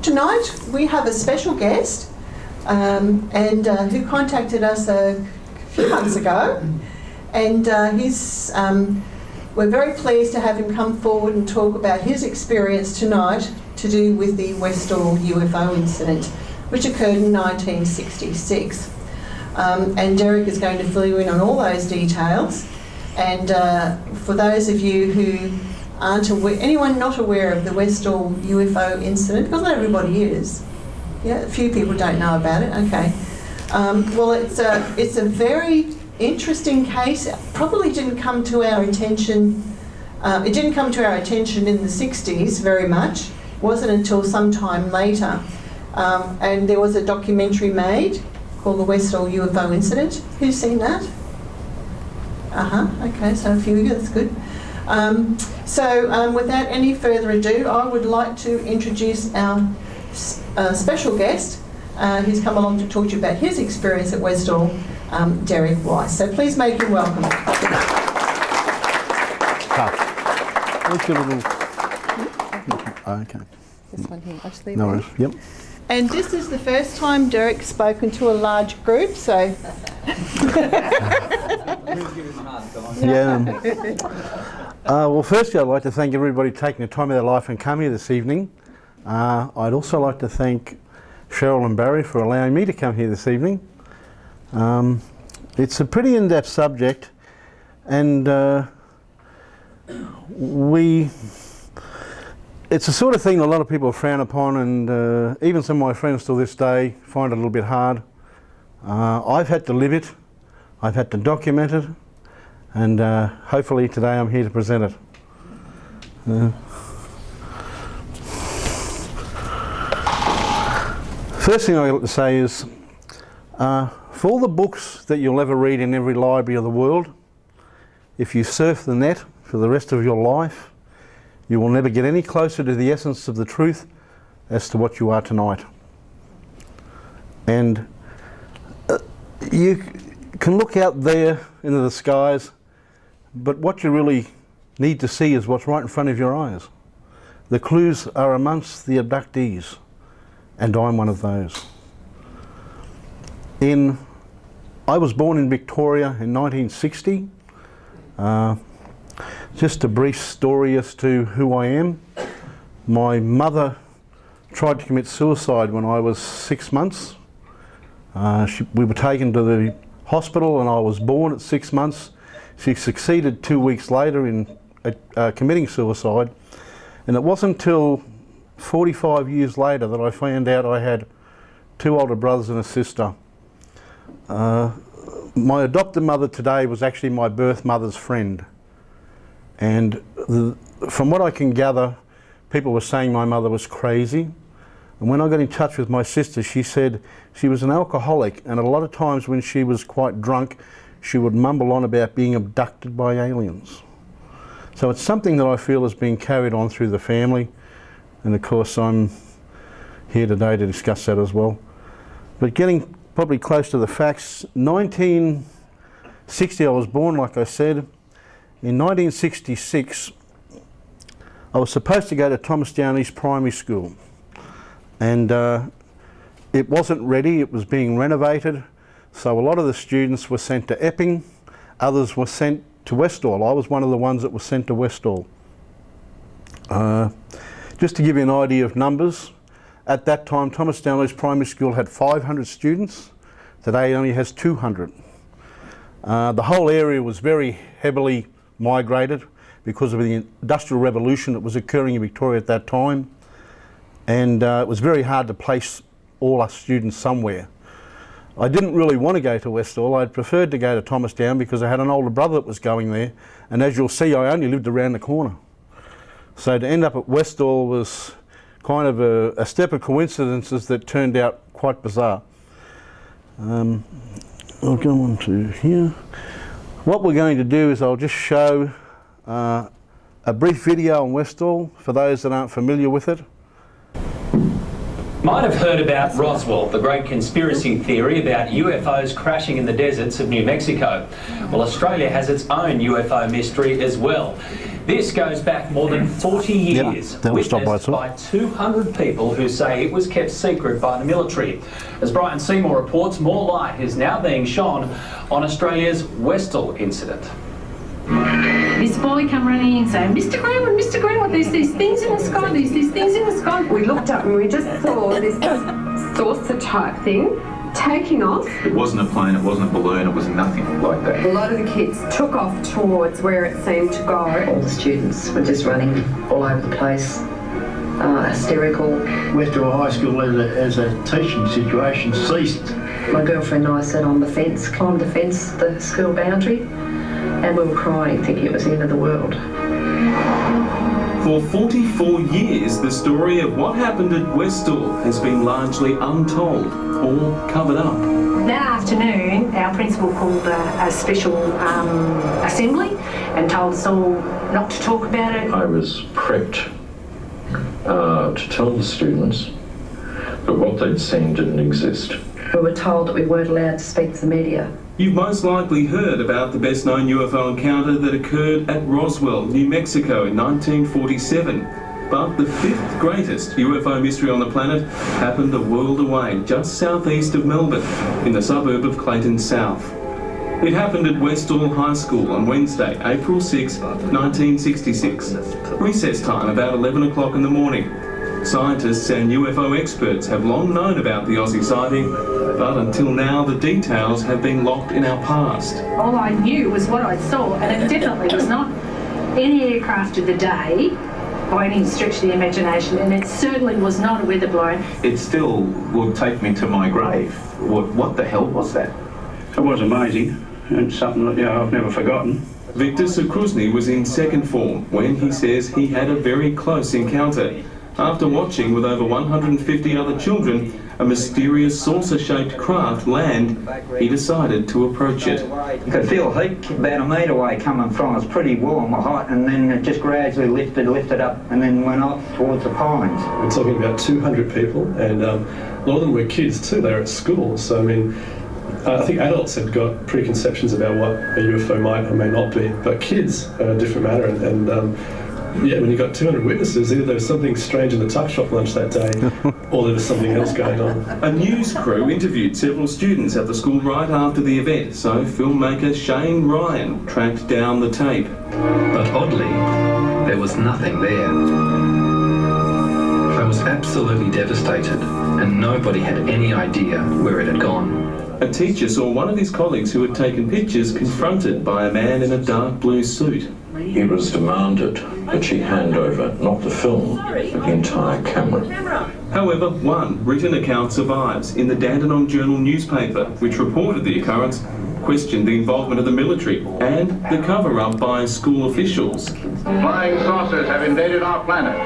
Tonight we have a special guest who contacted us a few months ago, and we're very pleased to have him come forward and talk about his experience tonight to do with the Westall UFO incident, which occurred in 1966. And Derek is going to fill you in on all those details. And for those of you who aren't aware, anyone not aware of the Westall UFO incident, because not everybody is. Yeah, a few people don't know about it. Okay. Well, it's a very interesting case. It probably didn't come to our attention. It didn't come to our attention in the 60s very much. It wasn't until some time later. And there was a documentary made called the Westall UFO Incident. Who's seen that? Okay, so a few of you, that's good. Without any further ado, I would like to introduce our special guest who's come along to talk to you about his experience at Westall, Derek Weiss. So please make him welcome. Okay. This one here, I'll just leave No worries, yep. And this is the first time Derek's spoken to a large group, so... Yeah. Well, firstly, I'd like to thank everybody taking the time of their life and coming here this evening. I'd also like to thank Cheryl and Barry for allowing me to come here this evening. It's a pretty in-depth subject, and it's the sort of thing a lot of people frown upon, and even some of my friends till this day find it a little bit hard. I've had to live it, I've had to document it, and hopefully today I'm here to present it. First thing I've got to say is, for all the books that you'll ever read in every library of the world, if you surf the net for the rest of your life, you will never get any closer to the essence of the truth as to what you are tonight. And you can look out there into the skies, but what you really need to see is what's right in front of your eyes. The clues are amongst the abductees, and I'm one of those. I was born in Victoria in 1960. Just a brief story as to who I am. My mother tried to commit suicide when I was 6 months. We were taken to the hospital and I was born at 6 months. She succeeded 2 weeks later in committing suicide, and it wasn't until 45 years later that I found out I had 2 older brothers and a sister. My adopted mother today was actually my birth mother's friend. And from what I can gather, people were saying my mother was crazy. And when I got in touch with my sister, she said she was an alcoholic, and a lot of times when she was quite drunk, she would mumble on about being abducted by aliens. So it's something that I feel is being carried on through the family, and of course I'm here today to discuss that as well. But getting probably close to the facts, 1960 I was born, like I said. In 1966, I was supposed to go to Thomas Downey's primary school, and it wasn't ready. It was being renovated, so a lot of the students were sent to Epping, others were sent to Westall. I was one of the ones that was sent to Westall. Just to give you an idea of numbers, at that time Thomas Downey's primary school had 500 students. Today it only has 200. The whole area was very heavily migrated because of the Industrial Revolution that was occurring in Victoria at that time, and it was very hard to place all our students somewhere. I didn't really want to go to Westall. I'd preferred to go to Thomas Down because I had an older brother that was going there, and as you'll see, I only lived around the corner. So to end up at Westall was kind of a step of coincidences that turned out quite bizarre. I'll go on to here. What we're going to do is I'll just show a brief video on Westall for those that aren't familiar with it. Might have heard about Roswell, the great conspiracy theory about UFOs crashing in the deserts of New Mexico. Well, Australia has its own UFO mystery as well. This goes back more than 40 years, that was stopped by witnessed by 200 people who say it was kept secret by the military. As Brian Seymour reports, more light is now being shone on Australia's Westall incident. This boy come running in saying, Mr. Greenwood, there's these things in the sky, there's these things in the sky. We looked up and we just saw this saucer type thing taking off. It wasn't a plane, it wasn't a balloon, it was nothing like that. A lot of the kids took off towards where it seemed to go. All the students were just running all over the place, hysterical. Westall High School as a teaching situation ceased. My girlfriend and I sat on the fence, climbed the fence, the school boundary, and we were crying, thinking it was the end of the world. For 44 years, the story of what happened at Westall has been largely untold or covered up. That afternoon, our principal called a special assembly and told us all not to talk about it. I was prepped to tell the students that what they'd seen didn't exist. We were told that we weren't allowed to speak to the media. You've most likely heard about the best-known UFO encounter that occurred at Roswell, New Mexico in 1947. But the fifth greatest UFO mystery on the planet happened a world away, just southeast of Melbourne, in the suburb of Clayton South. It happened at Westall High School on Wednesday, April 6, 1966. Recess time about 11 o'clock in the morning. Scientists and UFO experts have long known about the Aussie sighting, but until now the details have been locked in our past. All I knew was what I saw, and it definitely was not any aircraft of the day by any stretch of the imagination, and it certainly was not a weather balloon. It still will take me to my grave. What the hell was that? It was amazing and something that I've never forgotten. Victor Sukrusny was in second form when he says he had a very close encounter. After watching with over 150 other children a mysterious saucer-shaped craft land, he decided to approach it. You could feel heat about a metre away coming from us, pretty warm or hot, and then it just gradually lifted up and then went off towards the pines. We're talking about 200 people, and a lot of them were kids too. They were at school, so I mean, I think adults have got preconceptions about what a UFO might or may not be, but kids are a different matter, and yeah, when you got 200 witnesses, either there was something strange in the tuck shop lunch that day, or there was something else going on. A news crew interviewed several students at the school right after the event, so filmmaker Shane Ryan tracked down the tape. But oddly, there was nothing there. I was absolutely devastated, and nobody had any idea where it had gone. A teacher saw one of his colleagues who had taken pictures confronted by a man in a dark blue suit. It was demanded that she hand over not the film, but the entire camera. However, one written account survives in the Dandenong Journal newspaper, which reported the occurrence, questioned the involvement of the military and the cover-up by school officials. Flying saucers have invaded our planet.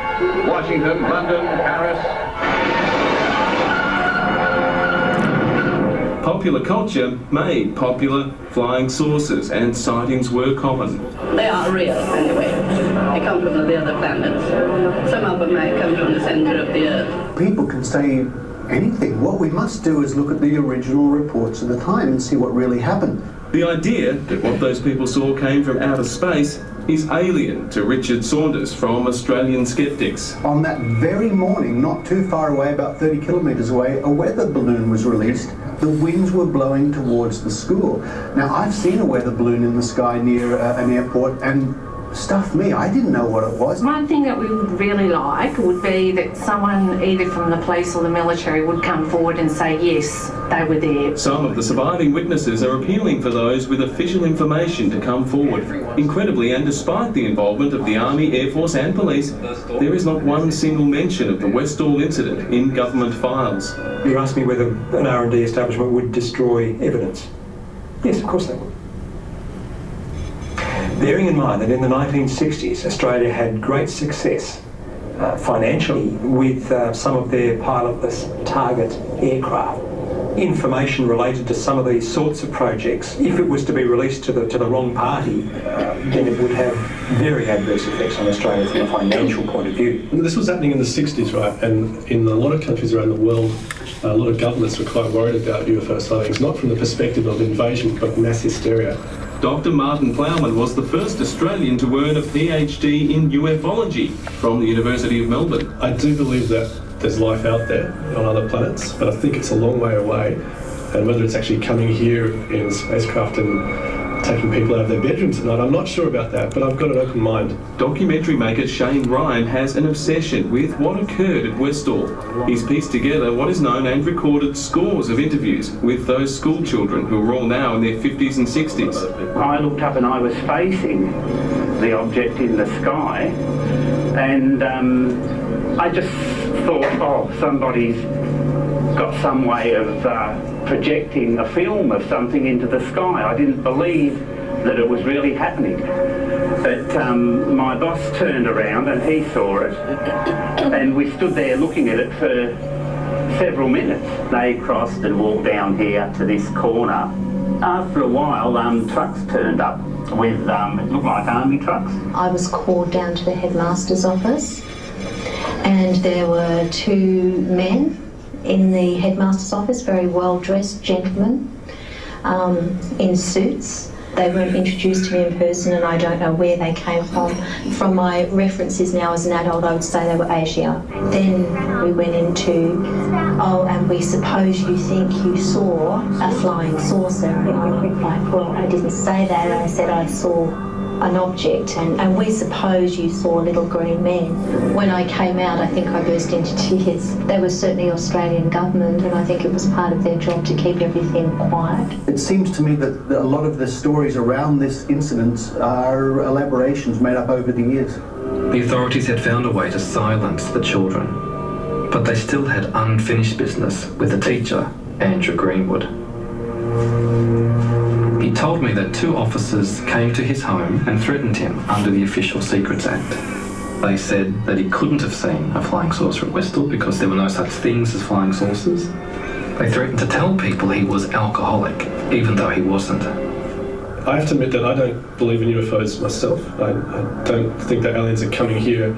Washington, London, Paris. Popular culture made popular flying saucers, and sightings were common. They are real, anyway. They come from the other planets. Some of them may come from the centre of the Earth. People can say anything. What we must do is look at the original reports of the time and see what really happened. The idea that what those people saw came from outer space is alien to Richard Saunders from Australian Skeptics. On that very morning, not too far away, about 30 kilometres away, a weather balloon was released. The winds were blowing towards the school. Now, I've seen a weather balloon in the sky near an airport, and stuff me, I didn't know what it was. One thing that we would really like would be that someone either from the police or the military would come forward and say yes, they were there. Some of the surviving witnesses are appealing for those with official information to come forward. Incredibly, and despite the involvement of the Army, Air Force and police, there is not one single mention of the Westall incident in government files. You asked me whether an R&D establishment would destroy evidence. Yes, of course they would. Bearing in mind that in the 1960s, Australia had great success financially with some of their pilotless target aircraft. Information related to some of these sorts of projects, if it was to be released to the wrong party, then it would have very adverse effects on Australia from a financial point of view. This was happening in the 60s, right? And in a lot of countries around the world, a lot of governments were quite worried about UFO sightings, not from the perspective of invasion, but mass hysteria. Dr. Martin Plowman was the first Australian to earn a PhD in ufology from the University of Melbourne. I do believe that there's life out there on other planets, but I think it's a long way away. And whether it's actually coming here in spacecraft and taking people out of their bedrooms at night, I'm not sure about that, but I've got an open mind. Documentary maker Shane Ryan has an obsession with what occurred at Westall. He's pieced together what is known and recorded scores of interviews with those school children who are all now in their 50s and 60s. I looked up and I was facing the object in the sky, and I just thought, oh, somebody's got some way of projecting a film of something into the sky. I didn't believe that it was really happening. But my boss turned around and he saw it, and we stood there looking at it for several minutes. They crossed and walked down here to this corner. After a while, trucks turned up with, it looked like army trucks. I was called down to the headmaster's office, and there were two men in the headmaster's office, very well-dressed gentlemen in suits. They weren't introduced to me in person, and I don't know where they came from. From my references now as an adult, I would say they were Asia. Then we went into, oh, and we suppose you think you saw a flying saucer. And I went like, well, I didn't say that. I said I saw an object, and we suppose you saw little green men. When I came out, I think I burst into tears. They were certainly Australian government, and I think it was part of their job to keep everything quiet. It seems to me that a lot of the stories around this incident are elaborations made up over the years. The authorities had found a way to silence the children, but they still had unfinished business with the teacher, Andrew Greenwood. He told me that two officers came to his home and threatened him under the Official Secrets Act. They said that he couldn't have seen a flying saucer at Westall because there were no such things as flying saucers. They threatened to tell people he was alcoholic, even though he wasn't. I have to admit that I don't believe in UFOs myself. I don't think that aliens are coming here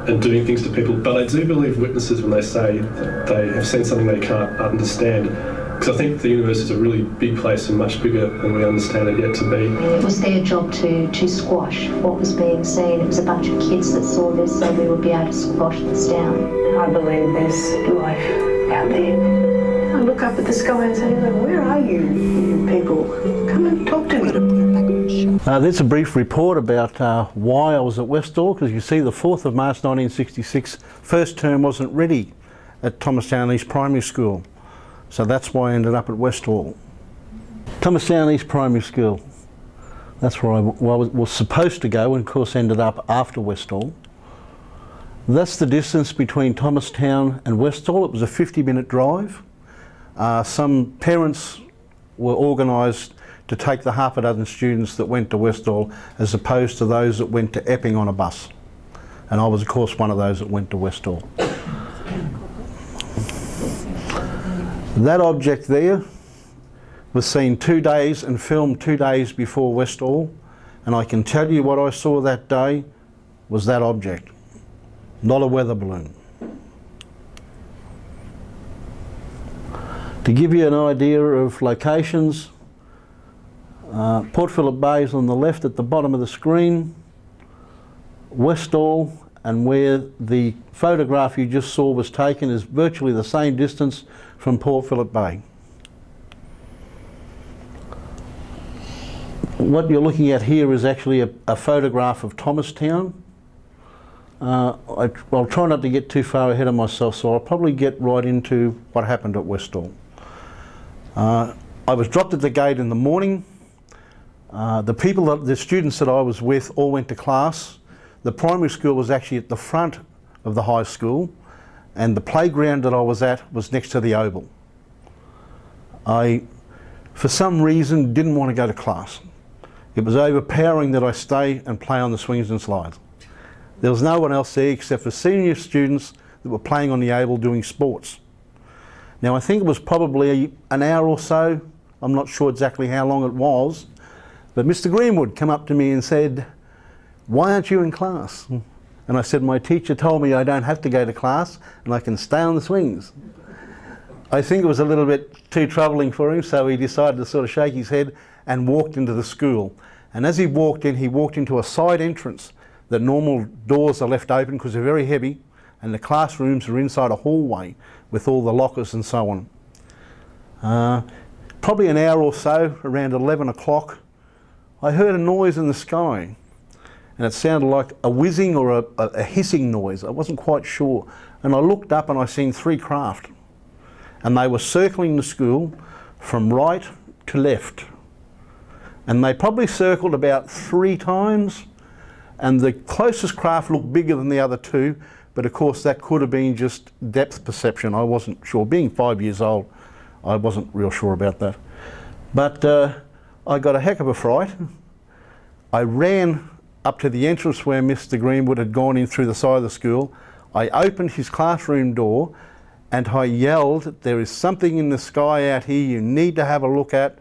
and doing things to people, but I do believe witnesses when they say that they have seen something they can't understand. Because I think the universe is a really big place and much bigger than we understand it yet to be. It was their job to squash what was being seen. It was a bunch of kids that saw this, so we would be able to squash this down. I believe there's life out there. I look up at the sky and say, where are you people? Come and talk to me. There's a brief report about why I was at Westall, because you see the 4th of March 1966, first term wasn't ready at Thomastown East Primary School. So that's why I ended up at Westall. Thomastown East Primary School. That's where I was supposed to go, and of course ended up after Westall. That's the distance between Thomastown and Westall. It was a 50-minute drive. Some parents were organised to take the half a dozen students that went to Westall as opposed to those that went to Epping on a bus. And I was of course one of those that went to Westall. That object there was seen 2 days and filmed 2 days before Westall, and I can tell you what I saw that day was that object, not a weather balloon. To give you an idea of locations, Port Phillip Bay is on the left at the bottom of the screen, Westall, and where the photograph you just saw was taken is virtually the same distance from Port Phillip Bay. What you're looking at here is actually a photograph of Thomastown. I'll try not to get too far ahead of myself, so I'll probably get right into what happened at Westall. I was dropped at the gate in the morning. The students that I was with all went to class. The primary school was actually at the front of the high school, and the playground that I was at was next to the oval. I, for some reason, didn't want to go to class. It was overpowering that I stay and play on the swings and slides. There was no one else there except for senior students that were playing on the oval doing sports. Now I think it was probably an hour or so, I'm not sure exactly how long it was, but Mr. Greenwood came up to me and said, "Why aren't you in class?" And I said, "My teacher told me I don't have to go to class and I can stay on the swings." I think it was a little bit too troubling for him, so he decided to sort of shake his head and walked into the school. And as he walked into a side entrance. The normal doors are left open because they're very heavy, and the classrooms are inside a hallway with all the lockers and so on. Probably an hour or so, around 11 o'clock, I heard a noise in the sky, and it sounded like a whizzing or a hissing noise. I wasn't quite sure. And I looked up and I seen 3 craft, and they were circling the school from right to left. And they probably circled about 3 times, and the closest craft looked bigger than the other 2, but of course that could have been just depth perception. I wasn't sure. Being 5 years old, I wasn't real sure about that. But I got a heck of a fright. I ran up to the entrance where Mr. Greenwood had gone in through the side of the school. I opened his classroom door and I yelled, "There is something in the sky out here you need to have a look at."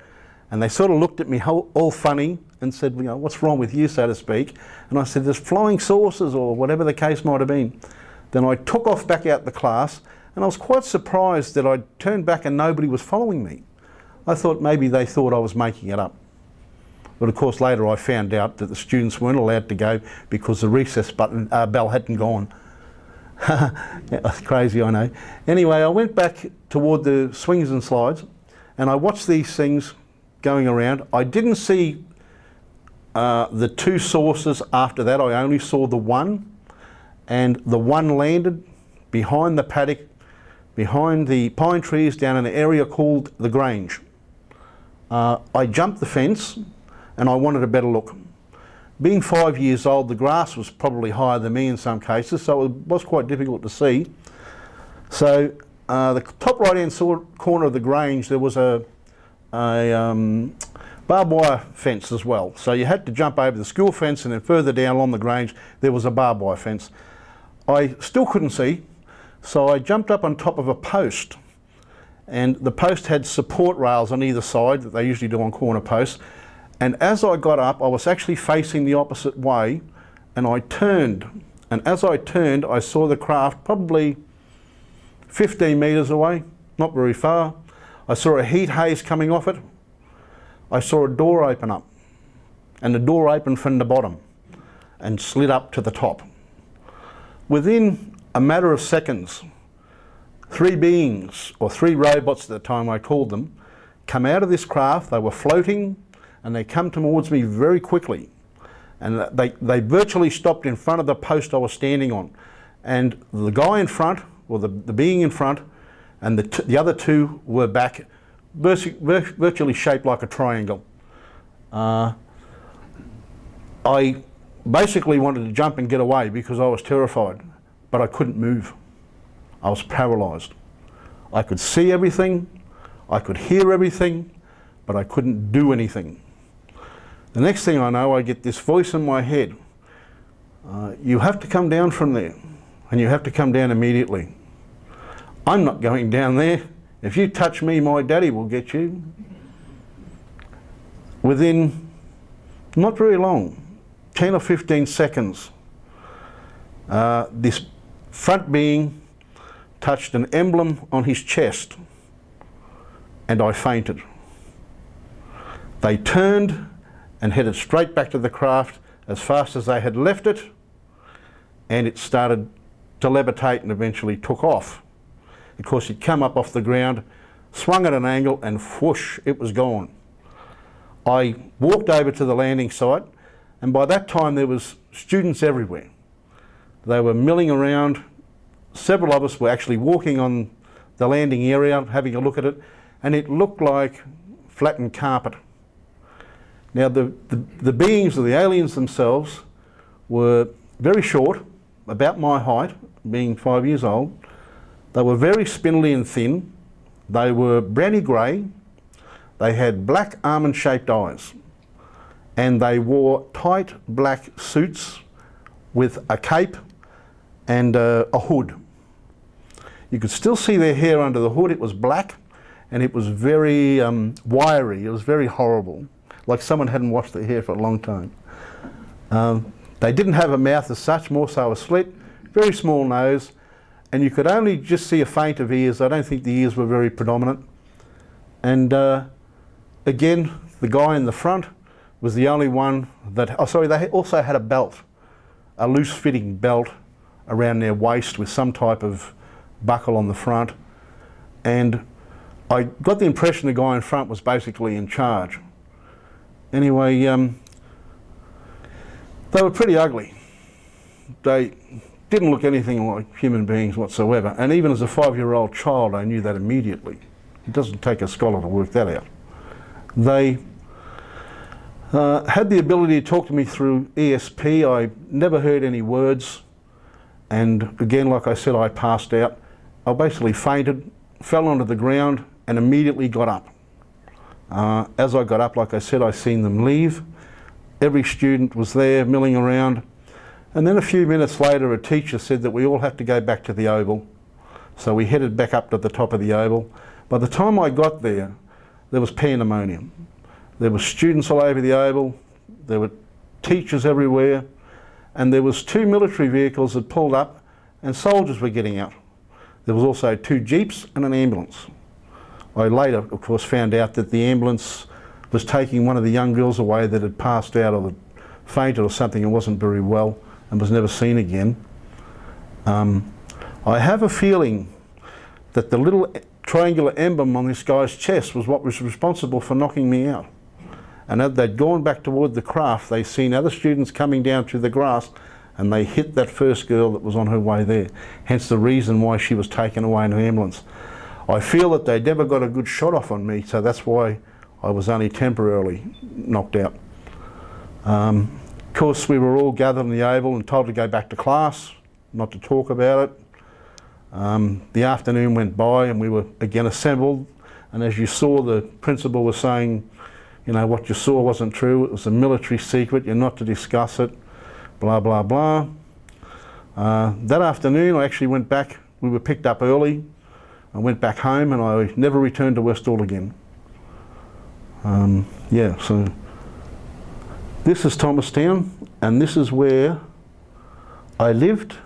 And they sort of looked at me all funny and said, "What's wrong with you," so to speak. And I said, "There's flying saucers," or whatever the case might have been. Then I took off back out the class, and I was quite surprised that I turned back and nobody was following me. I thought maybe they thought I was making it up. But of course later I found out that the students weren't allowed to go because the recess bell hadn't gone. That's crazy, I know. Anyway, I went back toward the swings and slides and I watched these things going around. I didn't see the 2 sources after that. I only saw the one, and the one landed behind the paddock, behind the pine trees down in an area called the Grange. I jumped the fence and I wanted a better look. Being 5 years old, the grass was probably higher than me in some cases, so it was quite difficult to see. So the top right hand corner of the Grange, there was a barbed wire fence as well. So you had to jump over the school fence, and then further down along the Grange there was a barbed wire fence. I still couldn't see, so I jumped up on top of a post, and the post had support rails on either side that they usually do on corner posts. And as I got up, I was actually facing the opposite way, and I turned. And as I turned, I saw the craft probably 15 metres away, not very far. I saw a heat haze coming off it. I saw a door open up, and the door opened from the bottom and slid up to the top. Within a matter of seconds, 3 beings, or 3 robots at the time I called them, come out of this craft. They were floating and they come towards me very quickly. And they virtually stopped in front of the post I was standing on. And the guy in front, or the being in front, and the other 2 were back, virtually shaped like a triangle. I basically wanted to jump and get away because I was terrified, but I couldn't move. I was paralysed. I could see everything, I could hear everything, but I couldn't do anything. The next thing I know, I get this voice in my head. You have to come down from there, and you have to come down immediately. I'm not going down there. If you touch me, my daddy will get you. Within not very long, 10 or 15 seconds, this front being touched an emblem on his chest, and I fainted. They turned and headed straight back to the craft as fast as they had left it, and it started to levitate and eventually took off. Of course, it came up off the ground, swung at an angle, and whoosh, it was gone. I walked over to the landing site, and by that time there was students everywhere. They were milling around. Several of us were actually walking on the landing area, having a look at it, and it looked like flattened carpet. Now the beings, or the aliens themselves, were very short, about my height, being 5 years old. They were very spindly and thin. They were browny grey. They had black almond-shaped eyes, and they wore tight black suits with a cape and a hood. You could still see their hair under the hood. It was black, and it was very wiry. It was very horrible, like someone hadn't washed their hair for a long time. They didn't have a mouth as such, more so a slit, very small nose, and you could only just see a feint of ears. I don't think the ears were very predominant. And again, the guy in the front was the only one that, oh sorry, they also had a belt, a loose fitting belt around their waist with some type of buckle on the front. And I got the impression the guy in front was basically in charge. Anyway, they were pretty ugly. They didn't look anything like human beings whatsoever. And even as a 5-year-old child, I knew that immediately. It doesn't take a scholar to work that out. They had the ability to talk to me through ESP. I never heard any words. And again, like I said, I passed out. I basically fainted, fell onto the ground, and immediately got up. As I got up, like I said, I seen them leave. Every student was there milling around. And then a few minutes later, a teacher said that we all had to go back to the Oval. So we headed back up to the top of the Oval. By the time I got there, there was pandemonium. There were students all over the Oval, there were teachers everywhere, and there was 2 military vehicles that pulled up and soldiers were getting out. There was also 2 jeeps and an ambulance. I later, of course, found out that the ambulance was taking one of the young girls away that had passed out or fainted or something and wasn't very well and was never seen again. I have a feeling that the little triangular emblem on this guy's chest was what was responsible for knocking me out. And as they'd gone back toward the craft, they seen other students coming down through the grass and they hit that first girl that was on her way there. Hence the reason why she was taken away in an ambulance. I feel that they never got a good shot off on me, so that's why I was only temporarily knocked out. Of course, we were all gathered in the Oval and told to go back to class, not to talk about it. The afternoon went by and we were again assembled, and as you saw, the principal was saying, you know, what you saw wasn't true, it was a military secret, you're not to discuss it, blah, blah, blah. That afternoon I actually went back, we were picked up early, I went back home and I never returned to Westall again. Yeah, so this is Thomastown and this is where I lived.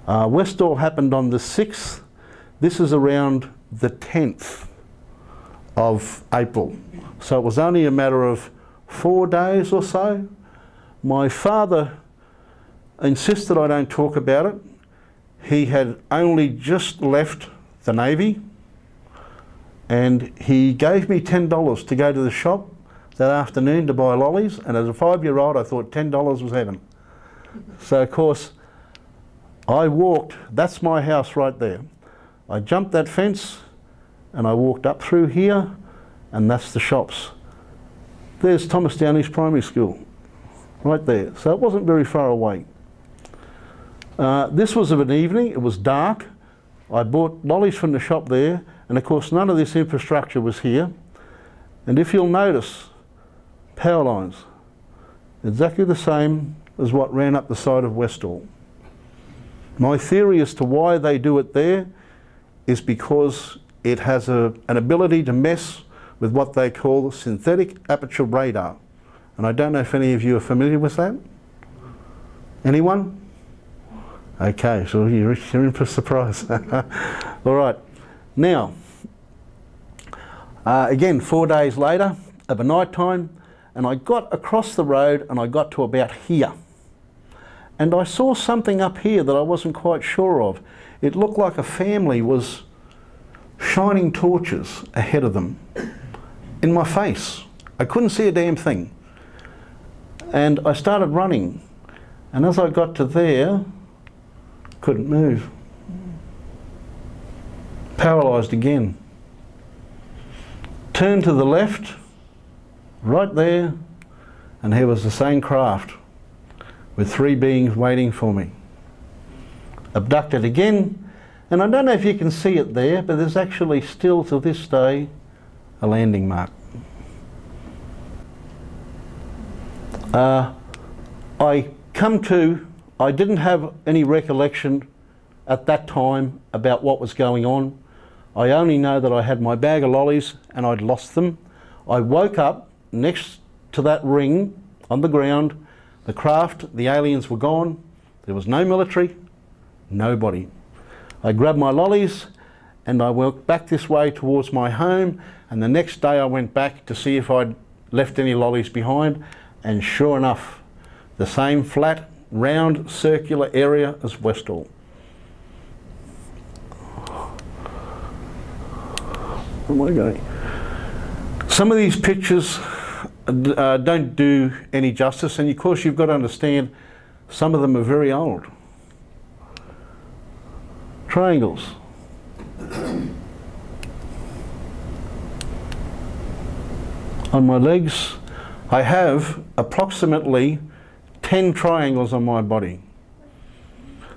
Westall happened on the 6th, this is around the 10th of April. So it was only a matter of 4 days or so. My father insisted I don't talk about it. He had only just left the Navy and he gave me $10 to go to the shop that afternoon to buy lollies, and as a 5-year-old I thought $10 was heaven. So of course I walked, that's my house right there. I jumped that fence and I walked up through here, and that's the shops. There's Thomastown East Primary School, right there. So it wasn't very far away. This was of an evening, it was dark. I bought lollies from the shop there, and of course none of this infrastructure was here. And if you'll notice, power lines, exactly the same as what ran up the side of Westall. My theory as to why they do it there is because it has an ability to mess with what they call synthetic aperture radar. And I don't know if any of you are familiar with that. Anyone? Okay, so you're in for a surprise. All right, now, again, 4 days later of a night time, and I got across the road and I got to about here. And I saw something up here that I wasn't quite sure of. It looked like a family was shining torches ahead of them in my face. I couldn't see a damn thing. And I started running. And as I got to there, couldn't move. Paralysed again. Turned to the left, right there, and here was the same craft with 3 beings waiting for me. Abducted again, and I don't know if you can see it there, but there's actually still to this day a landing mark. I didn't have any recollection at that time about what was going on. I only know that I had my bag of lollies and I'd lost them. I woke up next to that ring on the ground. The craft, the aliens were gone. There was no military, nobody. I grabbed my lollies and I walked back this way towards my home, and the next day I went back to see if I'd left any lollies behind, and sure enough, the same flat, round, circular area as Westall. Where am I going? Some of these pictures don't do any justice, and of course you've got to understand some of them are very old. Triangles. On my legs, I have approximately 10 triangles on my body.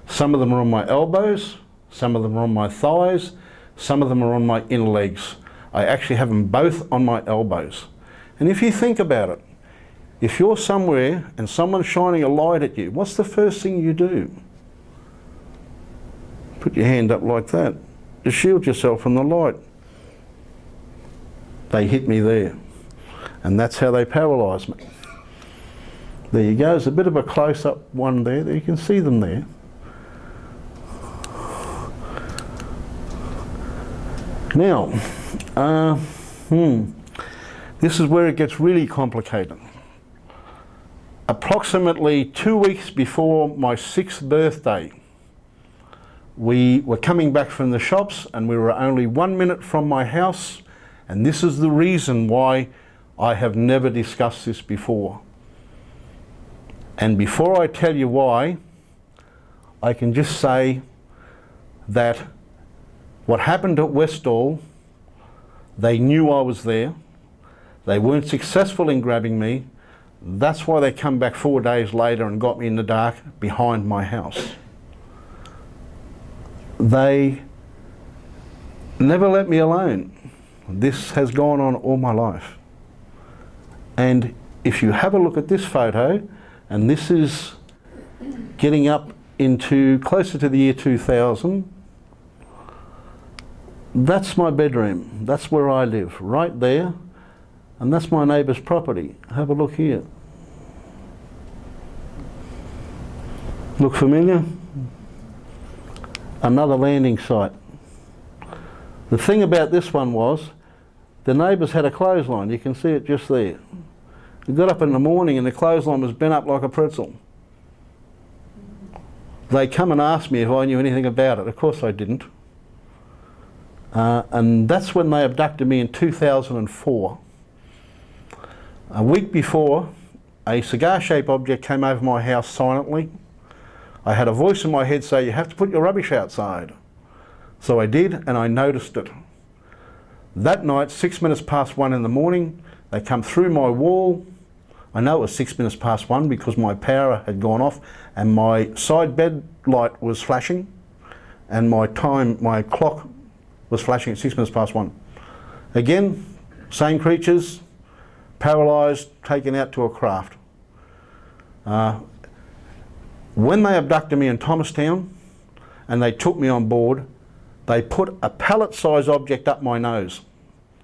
Some of them are on my elbows, some of them are on my thighs, some of them are on my inner legs. I actually have them both on my elbows. And if you think about it, if you're somewhere and someone's shining a light at you, what's the first thing you do? Put your hand up like that to shield yourself from the light. They hit me there, and that's how they paralysed me. There you go. There's a bit of a close-up one there. You can see them there. Now, this is where it gets really complicated. Approximately 2 weeks before my 6th birthday, we were coming back from the shops, and we were only 1 minute from my house, and this is the reason why I have never discussed this before. And before I tell you why, I can just say that what happened at Westall, they knew I was there. They weren't successful in grabbing me. That's why they come back 4 days later and got me in the dark behind my house. They never let me alone. This has gone on all my life. And if you have a look at this photo, and this is getting up into closer to the year 2000, that's my bedroom. That's where I live, right there. And that's my neighbour's property. Have a look here. Look familiar? Another landing site. The thing about this one was, the neighbours had a clothesline. You can see it just there. We got up in the morning and the clothesline was bent up like a pretzel. They come and asked me if I knew anything about it. Of course I didn't. And that's when they abducted me in 2004. A week before, a cigar-shaped object came over my house silently. I had a voice in my head say, "You have to put your rubbish outside." So I did, and I noticed it. That night, 6 minutes past 1 in the morning, they come through my wall. I know it was 6 minutes past 1 because my power had gone off and my side bed light was flashing, and my clock was flashing at 6 minutes past 1. Again, same creatures, paralysed, taken out to a craft. When they abducted me in Thomastown and they took me on board, they put a pallet-sized object up my nose.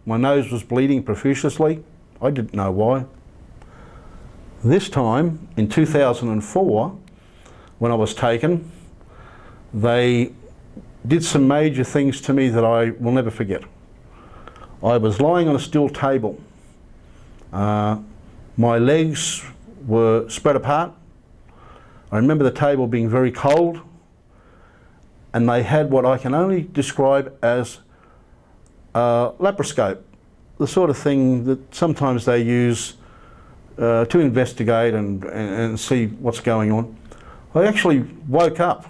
My nose was bleeding profusely. I didn't know why. This time, in 2004, when I was taken, they did some major things to me that I will never forget. I was lying on a steel table. My legs were spread apart. I remember the table being very cold, and they had what I can only describe as a laparoscope, the sort of thing that sometimes they use to investigate and see what's going on. I actually woke up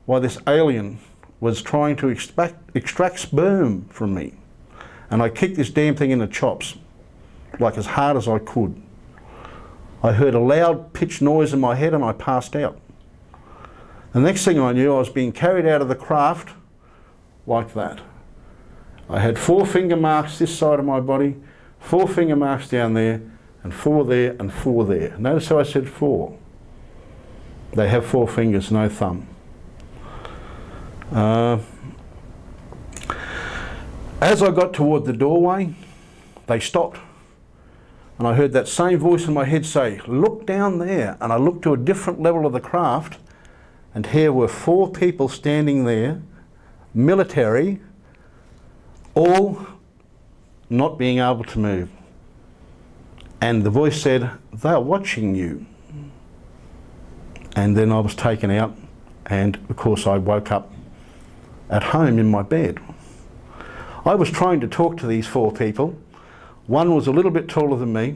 while this alien was trying to extract sperm from me, and I kicked this damn thing in the chops, like as hard as I could. I heard a loud pitched noise in my head and I passed out. The next thing I knew, I was being carried out of the craft like that. I had 4 finger marks this side of my body, 4 finger marks down there, and 4 there and 4 there. Notice how I said 4. They have 4 fingers, no thumb. As I got toward the doorway, they stopped. And I heard that same voice in my head say, "Look down there." And I looked to a different level of the craft, and here were 4 people standing there, military, all not being able to move. And the voice said, "They're watching you." And then I was taken out, and of course I woke up at home in my bed. I was trying to talk to these 4 people. One was a little bit taller than me.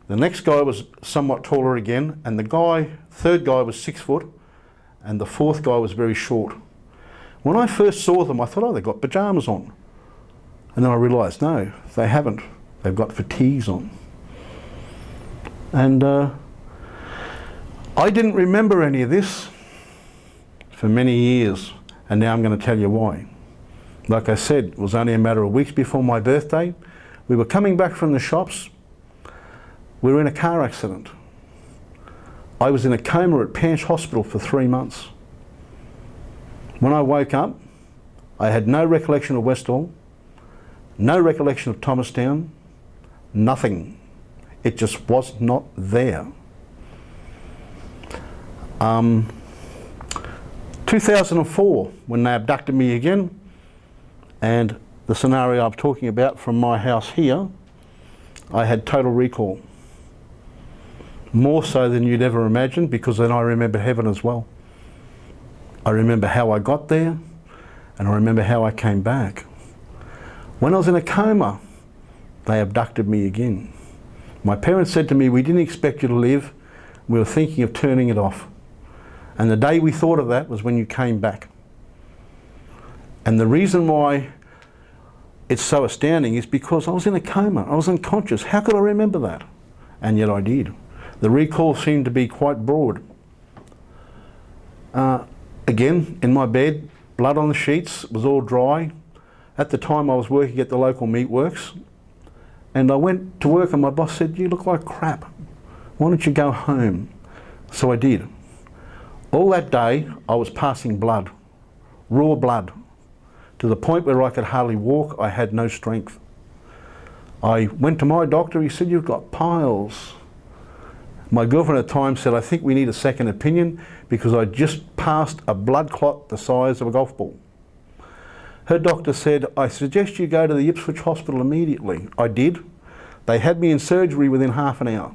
The next guy was somewhat taller again, and the third guy was 6 foot, and the 4th guy was very short. When I first saw them, I thought, oh, they've got pyjamas on. And then I realised, no, they haven't. They've got fatigues on. And I didn't remember any of this for many years, and now I'm going to tell you why. Like I said, it was only a matter of weeks before my birthday. We were coming back from the shops. We were in a car accident. I was in a coma at Panch Hospital for 3 months. When I woke up, I had no recollection of Westall, no recollection of Thomastown, nothing. It just was not there. 2004, when they abducted me again, and the scenario I'm talking about from my house here, I had total recall. More so than you'd ever imagine, because then I remember heaven as well. I remember how I got there, and I remember how I came back. When I was in a coma, they abducted me again. My parents said to me, "We didn't expect you to live. We were thinking of turning it off." And the day we thought of that was when you came back. And the reason why it's so astounding is because I was in a coma. I was unconscious. How could I remember that? And yet I did. The recall seemed to be quite broad. Again, in my bed, blood on the sheets, it was all dry. At the time I was working at the local meatworks, and I went to work and my boss said, "You look like crap. Why don't you go home?" So I did. All that day I was passing blood, raw blood, to the point where I could hardly walk. I had no strength. I went to my doctor. He said, "You've got piles." My girlfriend at the time said, "I think we need a second opinion," because I just passed a blood clot the size of a golf ball. Her doctor said, "I suggest you go to the Ipswich Hospital immediately." I did. They had me in surgery within half an hour.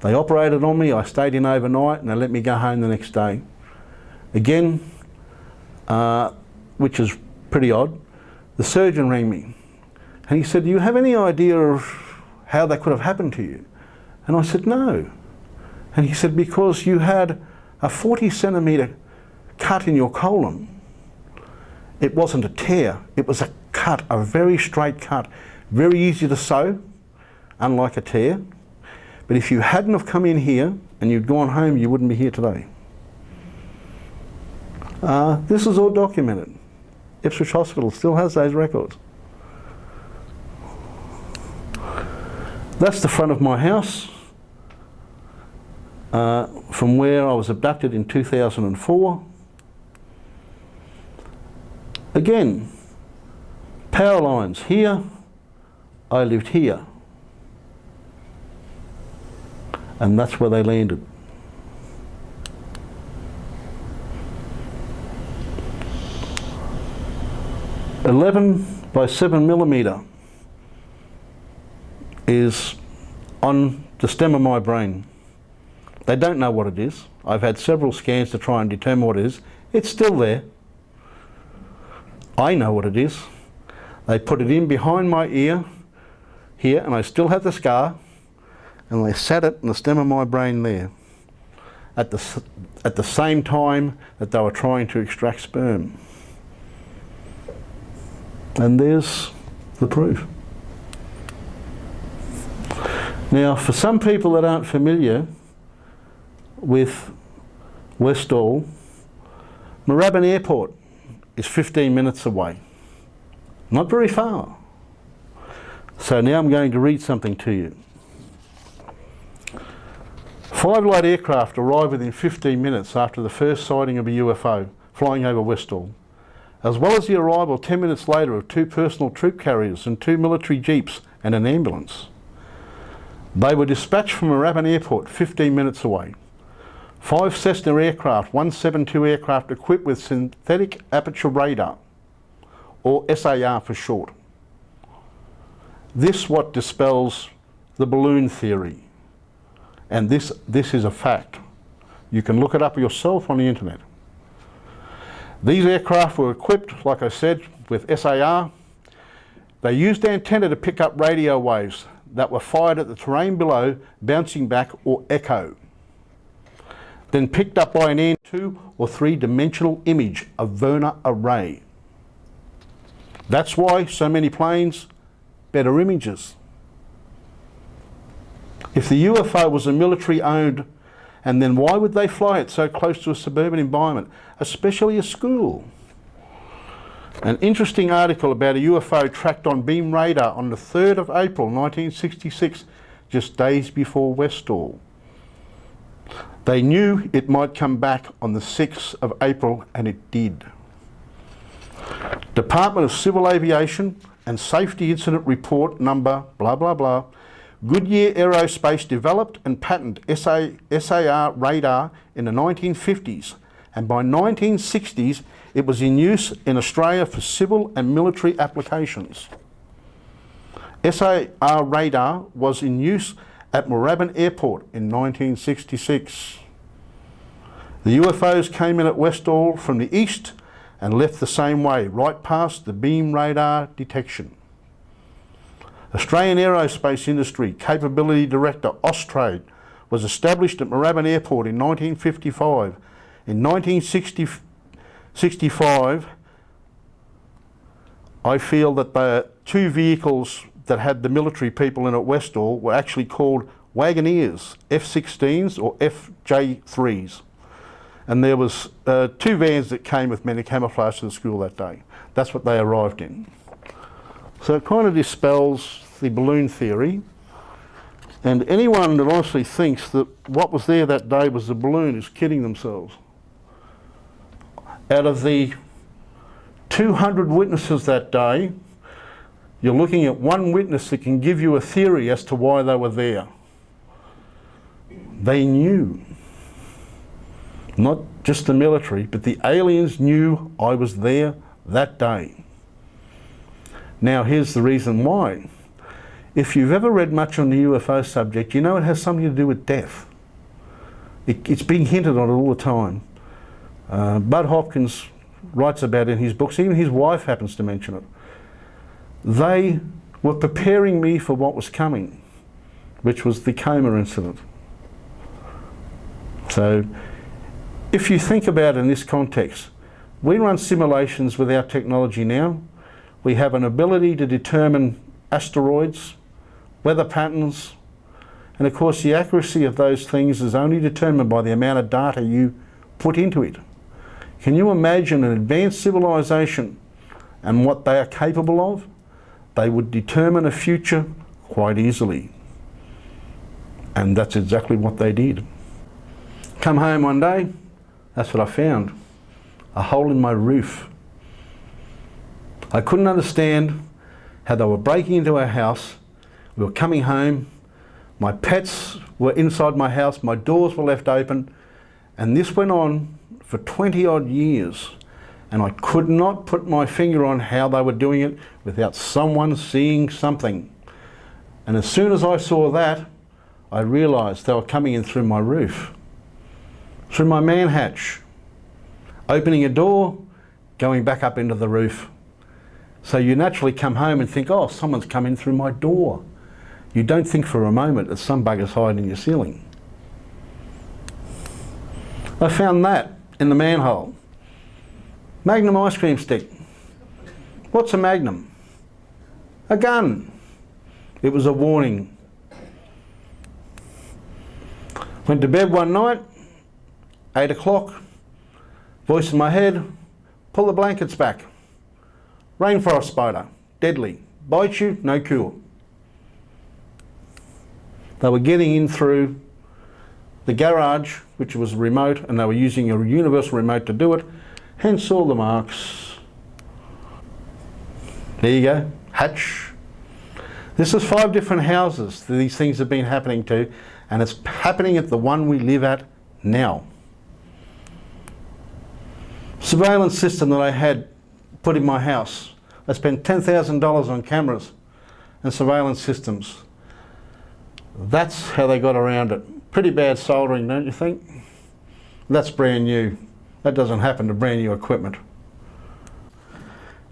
They operated on me. I stayed in overnight, and they let me go home the next day. Again, which is pretty odd, the surgeon rang me, and he said, "Do you have any idea of how that could have happened to you?" And I said, "No." And he said, "Because you had a 40-centimetre cut in your colon. It wasn't a tear, it was a cut, a very straight cut, very easy to sew, unlike a tear. But if you hadn't have come in here and you'd gone home, you wouldn't be here today." This is all documented. Ipswich Hospital still has those records. That's the front of my house, from where I was abducted in 2004. Again, power lines here, I lived here. And that's where they landed. .11 by 7mm is on the stem of my brain. They don't know what it is. I've had several scans to try and determine what it is. It's still there. I know what it is. They put it in behind my ear here, and I still have the scar, and they sat it in the stem of my brain there at the same time that they were trying to extract sperm. And there's the proof. Now, for some people that aren't familiar with Westall, Moorabbin Airport is 15 minutes away. Not very far. So now I'm going to read something to you. 5 light aircraft arrived within 15 minutes after the first sighting of a UFO flying over Westall, as well as the arrival 10 minutes later of 2 personal troop carriers and 2 military jeeps and an ambulance. They were dispatched from Moorabbin Airport 15 minutes away. 5 Cessna aircraft, 172 aircraft equipped with synthetic aperture radar, or SAR for short. This what dispels the balloon theory, and this is a fact. You can look it up yourself on the internet. These aircraft were equipped, like I said, with SAR. They used antenna to pick up radio waves that were fired at the terrain below, bouncing back or echo, then picked up by an air 2 or 3-dimensional image, a Werner array. That's why so many planes, better images. If the UFO was a military owned, and then why would they fly it so close to a suburban environment, especially a school? An interesting article about a UFO tracked on beam radar on the 3rd of April 1966, just days before Westall. They knew it might come back on the 6th of April, and it did. Department of Civil Aviation and Safety Incident Report number blah blah blah. Goodyear Aerospace developed and patented SAR radar in the 1950s, and by 1960s it was in use in Australia for civil and military applications. SAR radar was in use at Moorabbin Airport in 1966. The UFOs came in at Westall from the east and left the same way, right past the beam radar detection. Australian Aerospace Industry Capability Director Austrade was established at Moorabbin Airport in 1955. In 1965, I feel that the 2 vehicles that had the military people in at Westall were actually called Wagoneers, F-16s or FJ3s. And there was 2 vans that came with men in camouflage to the school that day. That's what they arrived in. So it kind of dispels the balloon theory, and anyone that honestly thinks that what was there that day was the balloon is kidding themselves. Out of the 200 witnesses that day, you're looking at one witness that can give you a theory as to why they were there. They knew. Not just the military, but the aliens knew I was there that day. Now here's the reason why. If you've ever read much on the UFO subject, you know it has something to do with death. It's being hinted on all the time. Bud Hopkins writes about it in his books, even his wife happens to mention it. They were preparing me for what was coming, which was the coma incident. So if you think about it in this context, we run simulations with our technology now. We have an ability to determine asteroids, weather patterns, and of course the accuracy of those things is only determined by the amount of data you put into it. Can you imagine an advanced civilization and what they are capable of? They would determine a future quite easily. And that's exactly what they did. Come home one day, that's what I found. A hole in my roof. I couldn't understand how they were breaking into our house. We were coming home, my pets were inside my house, my doors were left open, and this went on for 20 odd years, and I could not put my finger on how they were doing it without someone seeing something. And as soon as I saw that, I realised they were coming in through my roof, through my man hatch, opening a door, going back up into the roof. So you naturally come home and think, oh, someone's come in through my door. You don't think for a moment that some bugger's hiding in your ceiling. I found that in the manhole. Magnum ice cream stick. What's a Magnum? A gun. It was a warning. Went to bed one night, 8 o'clock, voice in my head, pull the blankets back. Rainforest spider, deadly. Bites you, no cure. They were getting in through the garage, which was remote, and they were using a universal remote to do it, hence all the marks. There you go, hatch. This is 5 different houses that these things have been happening to, and it's happening at the one we live at now. Surveillance system that I had put in my house They spent $10,000 on cameras and surveillance systems. That's how they got around it. Pretty bad soldering, don't you think? That's brand new. That doesn't happen to brand new equipment.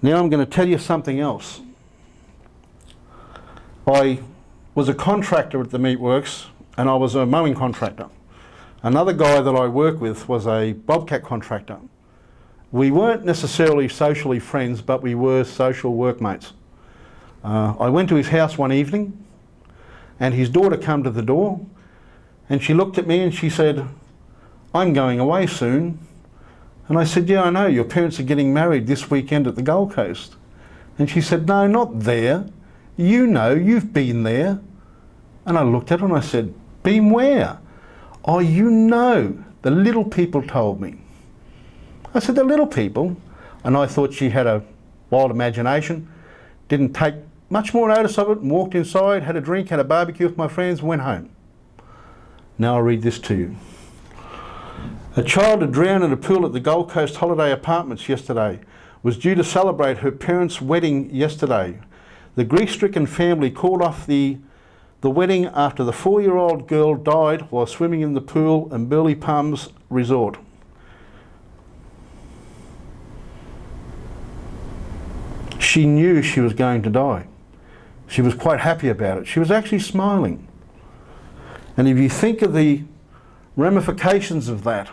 Now I'm going to tell you something else. I was a contractor at the meatworks, and I was a mowing contractor. Another guy that I worked with was a bobcat contractor. We weren't necessarily socially friends, but we were social workmates. I went to his house one evening, and his daughter came to the door, and she looked at me and she said, "I'm going away soon." And I said, "Yeah, I know, your parents are getting married this weekend at the Gold Coast." And she said, "No, not there. You know, you've been there." And I looked at her and I said, "Been where?" "Oh, you know, the little people told me." I said, "The little people?" And I thought she had a wild imagination, didn't take much more notice of it, and walked inside, had a drink, had a barbecue with my friends, went home. Now I'll read this to you. A child had drowned in a pool at the Gold Coast Holiday Apartments yesterday. Was due to celebrate her parents' wedding yesterday. The grief-stricken family called off the wedding after the 4-year-old girl died while swimming in the pool in Burleigh Palms Resort. She knew she was going to die. She was quite happy about it. She was actually smiling. And if you think of the ramifications of that,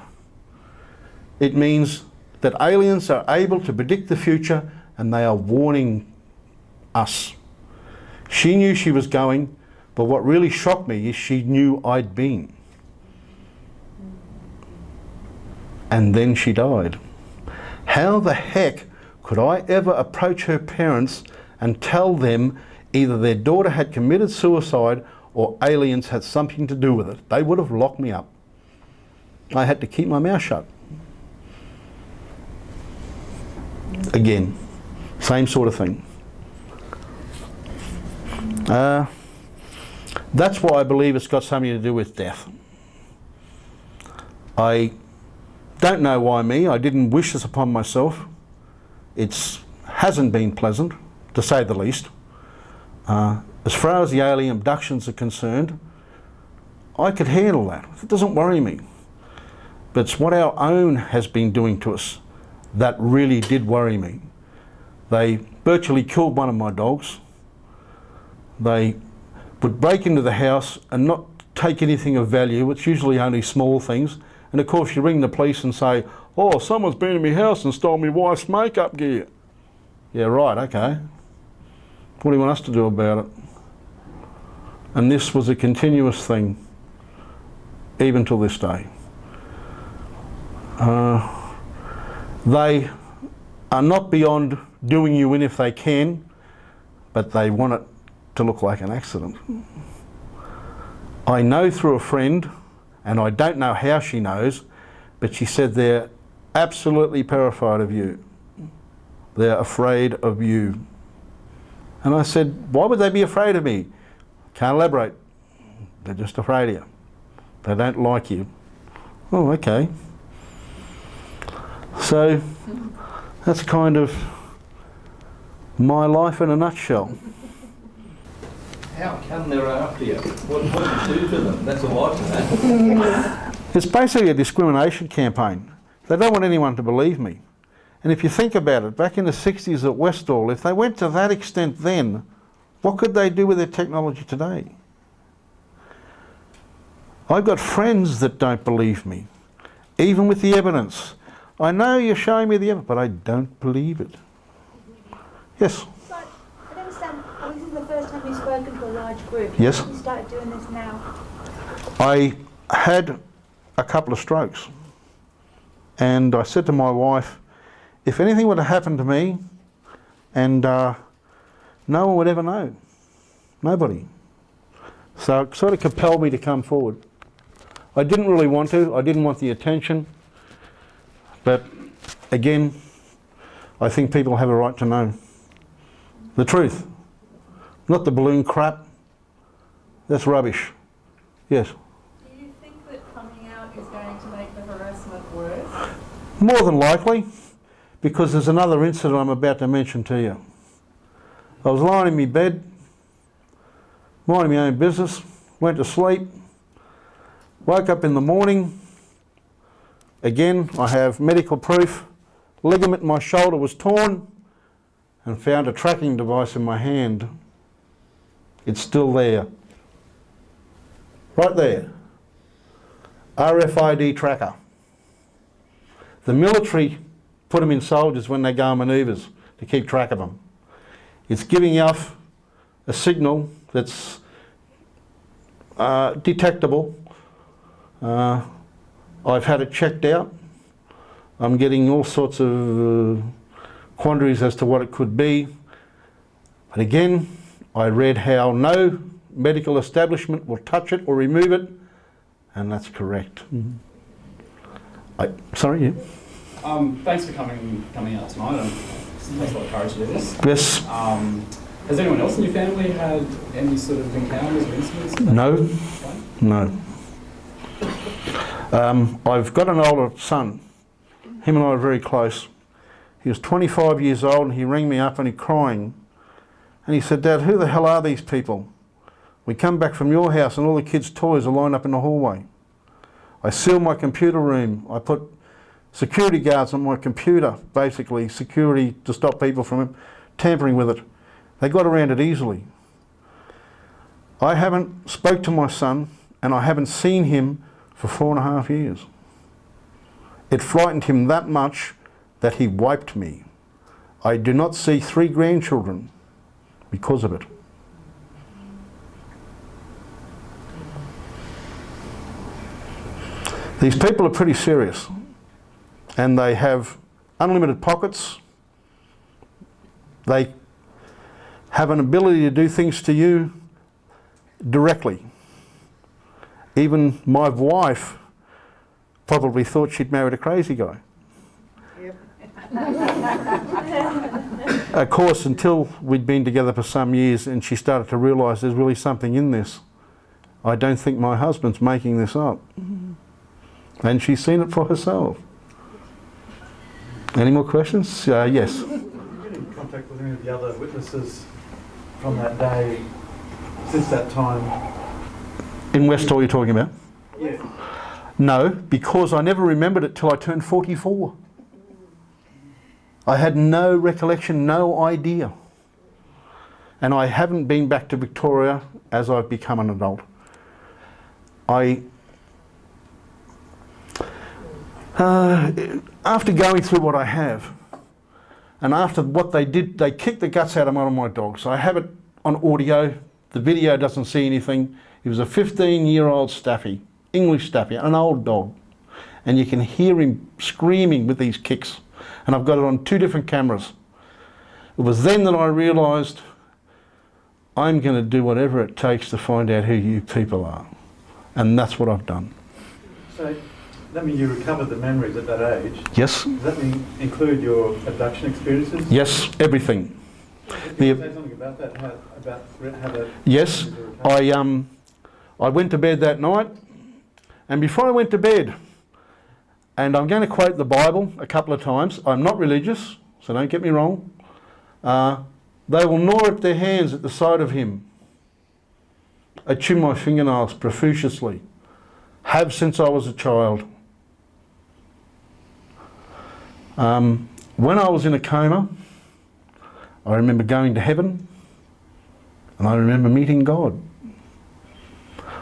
it means that aliens are able to predict the future and they are warning us. She knew she was going, but what really shocked me is she knew I'd been. And then she died. How the heck could I ever approach her parents and tell them either their daughter had committed suicide or aliens had something to do with it? They would have locked me up. I had to keep my mouth shut. Again, same sort of thing. That's why I believe it's got something to do with death. I don't know why me. I didn't wish this upon myself. It hasn't been pleasant, to say the least. As far as the alien abductions are concerned, I could handle that. It doesn't worry me. But it's what our own has been doing to us that really did worry me. They virtually killed one of my dogs. They would break into the house and not take anything of value. It's usually only small things. And of course you ring the police and say, "Oh, someone's been in my house and stole my wife's makeup gear." Yeah, right, okay. What do you want us to do about it? And this was a continuous thing, even till this day. They are not beyond doing you in if they can, but they want it to look like an accident. I know through a friend, and I don't know how she knows, but she said they're absolutely terrified of you. They're afraid of you. And I said, "Why would they be afraid of me?" "Can't elaborate. They're just afraid of you. They don't like you." Oh, okay. So that's kind of my life in a nutshell. How come they're after you? What do you do to them? That's all I can know. It's basically a discrimination campaign. They don't want anyone to believe me. And if you think about it, back in the 60s at Westall, if they went to that extent then, what could they do with their technology today? I've got friends that don't believe me, even with the evidence. I know you're showing me the evidence, but I don't believe it. Yes? But I don't understand, this is the first time you've spoken to a large group. Yes. You started doing this now. I had a couple of strokes, and I said to my wife, if anything would have happened to me, and no one would ever know. Nobody. So it sort of compelled me to come forward. I didn't really want to. I didn't want the attention. But again, I think people have a right to know the truth. Not the balloon crap. That's rubbish. Yes? Do you think that coming out is going to make the harassment worse? More than likely, because there's another incident I'm about to mention to you. I was lying in my bed, minding my own business, went to sleep, woke up in the morning. Again, I have medical proof. Ligament in my shoulder was torn, and found a tracking device in my hand. It's still there. Right there. RFID tracker. The military put them in soldiers when they go on manoeuvres to keep track of them. It's giving off a signal that's detectable. I've had it checked out. I'm getting all sorts of quandaries as to what it could be. But again, I read how no medical establishment will touch it or remove it, and that's correct. Sorry, yeah. Thanks for coming out tonight. It takes a lot of courage to do this. Yes. Has anyone else in your family had any sort of encounters or incidents? No. No. I've got an older son. Him and I are very close. He was 25 years old and he rang me up and he crying. And he said, "Dad, who the hell are these people? We come back from your house and all the kids' toys are lined up in the hallway. I sealed my computer room. I put security guards on my computer, basically security to stop people from tampering with it. They got around it easily." I haven't spoke to my son and I haven't seen him for 4.5 years. It frightened him that much that he wiped me. I do not see 3 grandchildren because of it. These people are pretty serious and they have unlimited pockets. They have an ability to do things to you directly. Even my wife probably thought she'd married a crazy guy. Of course, until we'd been together for some years and she started to realise there's really something in this. I don't think my husband's making this up. And she's seen it for herself. Any more questions? Yes. Did you get in contact with any of the other witnesses from that day, since that time? In Westall you're talking about? Yeah. No, because I never remembered it till I turned 44. I had no recollection, no idea. And I haven't been back to Victoria as I've become an adult. After going through what I have, and after what they did, they kicked the guts out of one of my dogs. I have it on audio. The video doesn't see anything. He was a 15-year-old staffy, English staffy, an old dog. And you can hear him screaming with these kicks. And I've got it on 2 different cameras. It was then that I realised I'm going to do whatever it takes to find out who you people are. And that's what I've done. So, that means you recovered the memories at that age? Yes. Does that include your abduction experiences? Yes, everything. Can you say something about that? How that? Yes, I went to bed that night, and before I went to bed, and I'm going to quote the Bible a couple of times. I'm not religious, so don't get me wrong. They will gnaw at their hands at the sight of him. I chew my fingernails profusely. Have since I was a child. When I was in a coma, I remember going to heaven, and I remember meeting God.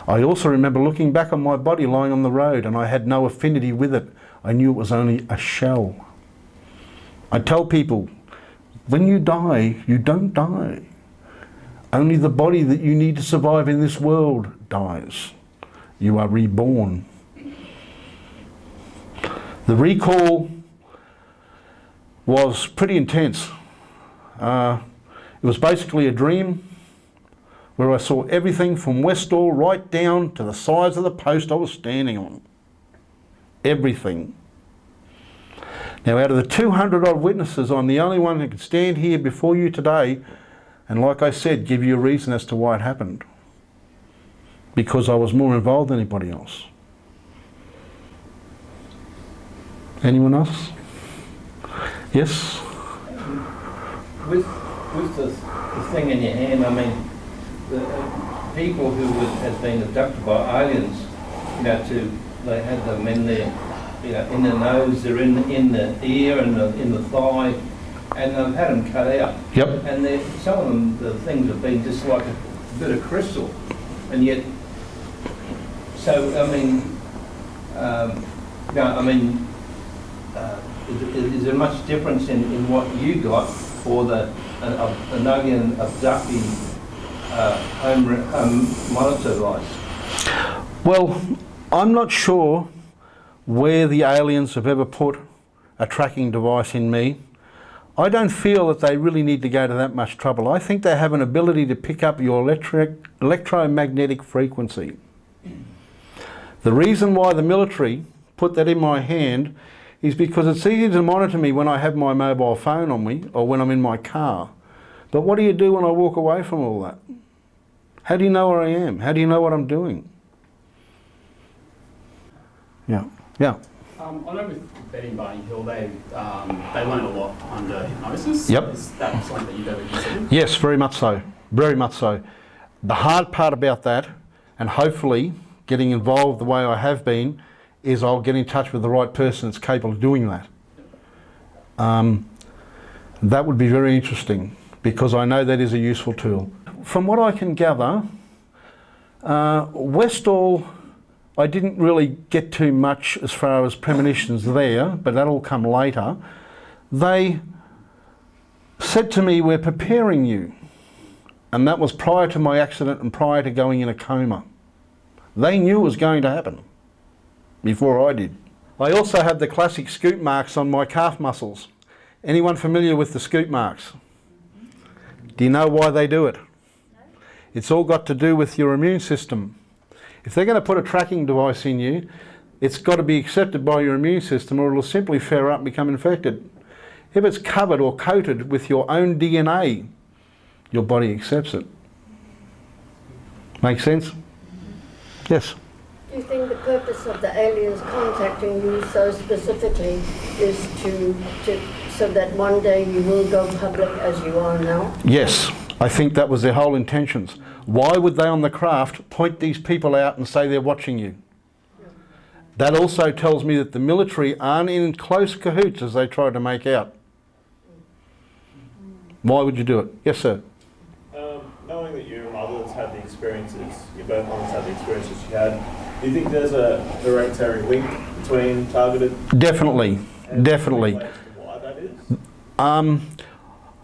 I also remember looking back on my body lying on the road, and I had no affinity with it. I knew it was only a shell. I tell people, when you die, you don't die. Only the body that you need to survive in this world dies. You are reborn. The recall was pretty intense. It was basically a dream where I saw everything from Westall right down to the size of the post I was standing on. Everything. Now, out of the 200 odd witnesses, I'm the only one who can stand here before you today and, like I said, give you a reason as to why it happened. Because I was more involved than anybody else. Anyone else? Yes? With with the thing in your hand, I mean, the people who had been abducted by aliens, you know, they had them in their, you know, in the nose, they're in the ear and in the thigh, and they've had them cut out. Yep. And some of them, the things have been just like a bit of crystal, and yet, so I mean, is there much difference in what you got for an alien abductee home monitor device? Well, I'm not sure where the aliens have ever put a tracking device in me. I don't feel that they really need to go to that much trouble. I think they have an ability to pick up your electromagnetic frequency. The reason why the military put that in my hand is because it's easy to monitor me when I have my mobile phone on me or when I'm in my car. But what do you do when I walk away from all that? How do you know where I am? How do you know what I'm doing? Yeah. I know with Betty and Barney Hill, they learn a lot under hypnosis. Yep. Is that something that you've ever considered? Yes, very much so. Very much so. The hard part about that, and hopefully getting involved the way I have been, is I'll get in touch with the right person that's capable of doing that. That would be very interesting because I know that is a useful tool. From what I can gather, Westall, I didn't really get too much as far as premonitions there, but that'll come later. They said to me, we're preparing you. And that was prior to my accident and prior to going in a coma. They knew it was going to happen before I did. I also had the classic scoop marks on my calf muscles. Anyone familiar with the scoop marks? Do you know why they do it? It's all got to do with your immune system. If they're going to put a tracking device in you, it's got to be accepted by your immune system or it'll simply flare up and become infected. If it's covered or coated with your own DNA, your body accepts it. Make sense? Yes? Do you think the purpose of the aliens contacting you so specifically is so that one day you will go public as you are now? Yes, I think that was their whole intentions. Why would they on the craft point these people out and say they're watching you? That also tells me that the military aren't in close cahoots as they try to make out. Why would you do it? Yes, sir. Knowing that your mothers had the experiences, your both mothers had the experiences you had, do you think there's a hereditary link between targeted? Definitely, definitely. Why that is?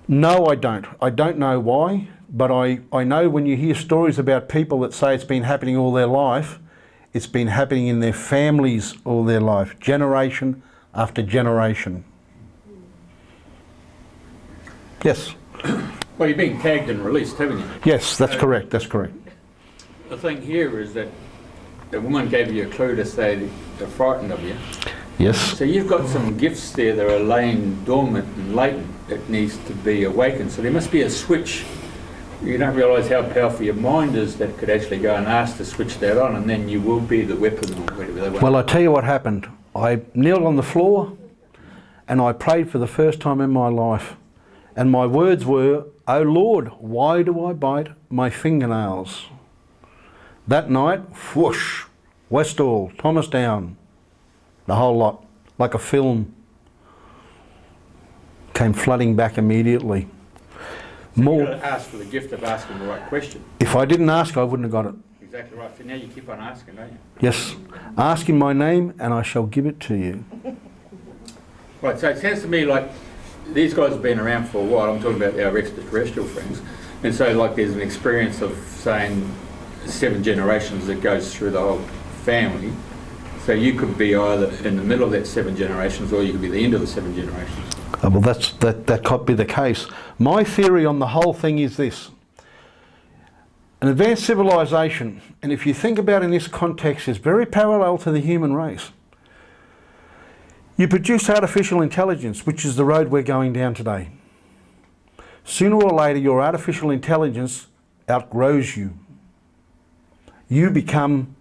No, I don't. I don't know why, but I know when you hear stories about people that say it's been happening all their life, it's been happening in their families all their life, generation after generation. Yes? Well, you've been tagged and released, haven't you? Yes, that's correct, that's correct. The thing here is that the woman gave you a clue to say they're frightened of you. Yes. So you've got some gifts there that are laying dormant and latent that needs to be awakened. So there must be a switch. You don't realise how powerful your mind is that could actually go and ask to switch that on, and then you will be the weapon or whatever they want. Well, I tell you what happened. I kneeled on the floor and I prayed for the first time in my life. And my words were, "Oh Lord, why do I bite my fingernails?" That night, whoosh, Westall, Thomastown, the whole lot, like a film, came flooding back immediately. So you've got to ask for the gift of asking the right question. If I didn't ask, I wouldn't have got it. Exactly right. So now you keep on asking, don't you? Yes. Ask in my name and I shall give it to you. Right, so it sounds to me like these guys have been around for a while. I'm talking about our extraterrestrial friends. And so like there's an experience of saying 7 generations that goes through the whole family. So you could be either in the middle of that 7 generations or you could be the end of the 7 generations. Well, that could be the case. My theory on the whole thing is this. An advanced civilization, and if you think about it in this context, is very parallel to the human race. You produce artificial intelligence, which is the road we're going down today. Sooner or later, your artificial intelligence outgrows you. You become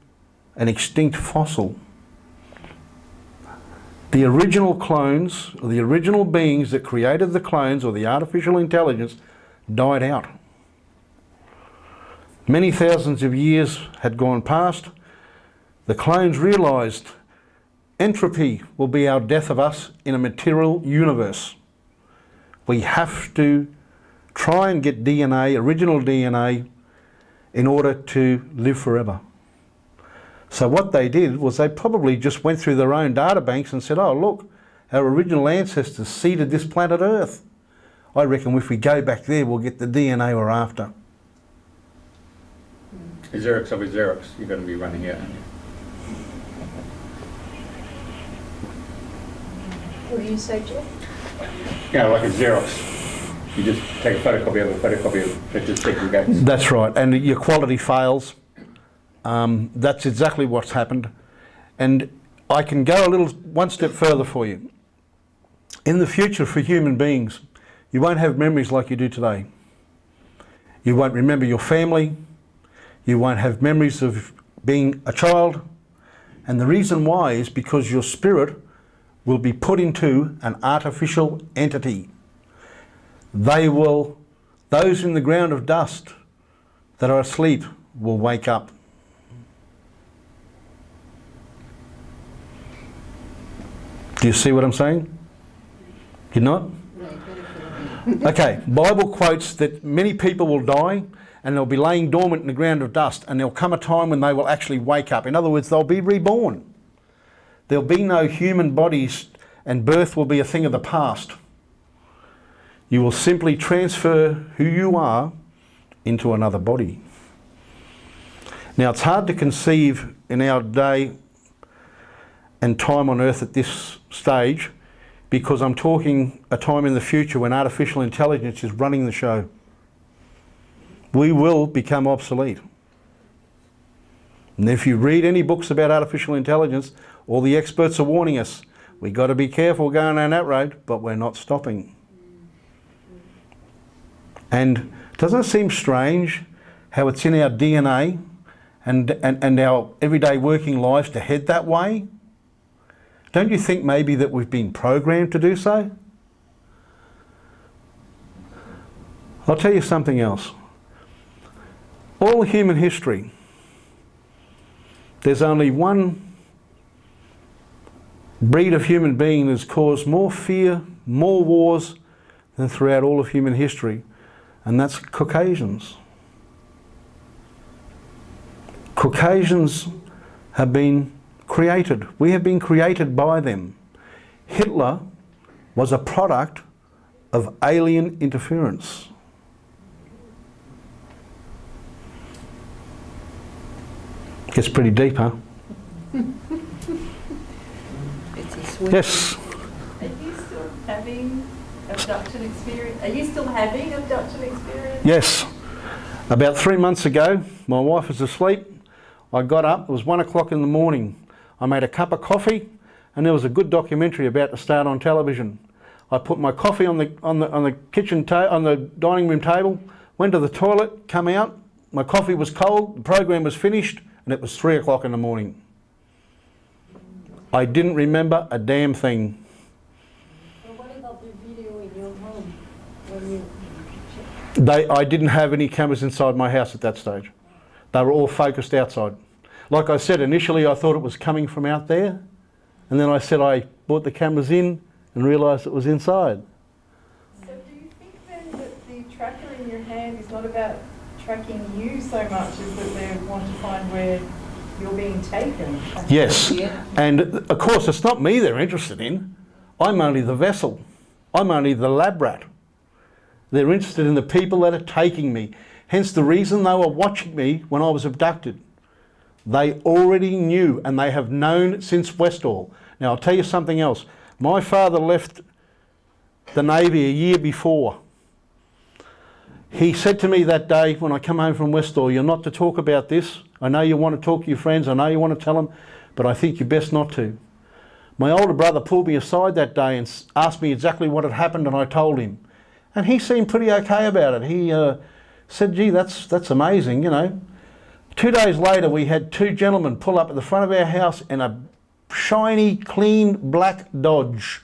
an extinct fossil. The original clones, or the original beings that created the clones or the artificial intelligence, died out. Many thousands of years had gone past. The clones realised entropy will be our death of us in a material universe. We have to try and get DNA, original DNA, in order to live forever. So what they did was they probably just went through their own data banks and said, oh look, our original ancestors seeded this planet Earth. I reckon if we go back there, we'll get the DNA we're after. Xerox of a Xerox, you're going to be running out, aren't you? What do you say, Jeff? Yeah, like a Xerox. You just take a photocopy of a photocopy of it, just segregates. That's right, and your quality fails. That's exactly what's happened. And I can go one step further for you. In the future for human beings, you won't have memories like you do today. You won't remember your family. You won't have memories of being a child. And the reason why is because your spirit will be put into an artificial entity. Those in the ground of dust that are asleep will wake up. Do you see what I'm saying? You're not? Okay, Bible quotes that many people will die and they'll be laying dormant in the ground of dust, and there'll come a time when they will actually wake up. In other words, they'll be reborn. There'll be no human bodies, and birth will be a thing of the past. You will simply transfer who you are into another body. Now, it's hard to conceive in our day and time on Earth at this stage, because I'm talking a time in the future when artificial intelligence is running the show. We will become obsolete. And if you read any books about artificial intelligence, all the experts are warning us, we've got to be careful going down that road, but we're not stopping. And doesn't it seem strange how it's in our DNA and our everyday working lives to head that way? Don't you think maybe that we've been programmed to do so? I'll tell you something else. All human history, there's only one breed of human being that's caused more fear, more wars than throughout all of human history, and that's Caucasians. Caucasians have been created. We have been created by them. Hitler was a product of alien interference. Gets pretty deep, huh? Yes. Are you still having abduction experience? Are you still having abduction experience? Yes. About 3 months ago, my wife was asleep. I got up, it was 1 o'clock in the morning. I made a cup of coffee and there was a good documentary about to start on television. I put my coffee on the dining room table, went to the toilet, come out, my coffee was cold, the program was finished, and it was 3 o'clock in the morning. I didn't remember a damn thing. Well, what about the video in your home when you... I didn't have any cameras inside my house at that stage. They were all focused outside. Like I said, initially I thought it was coming from out there, and then I said I brought the cameras in and realised it was inside. So do you think then that the tracker in your hand is not about tracking you so much as that they want to find where you're being taken? Yes, and of course it's not me they're interested in. I'm only the vessel. I'm only the lab rat. They're interested in the people that are taking me. Hence the reason they were watching me when I was abducted. They already knew, and they have known since Westall. Now I'll tell you something else. My father left the Navy a year before. He said to me that day when I come home from Westall, you're not to talk about this. I know you want to talk to your friends, I know you want to tell them, but I think you're best not to. My older brother pulled me aside that day and asked me exactly what had happened, and I told him. And he seemed pretty okay about it. He said, gee, that's amazing, you know. 2 days later, we had two gentlemen pull up at the front of our house in a shiny, clean, black Dodge.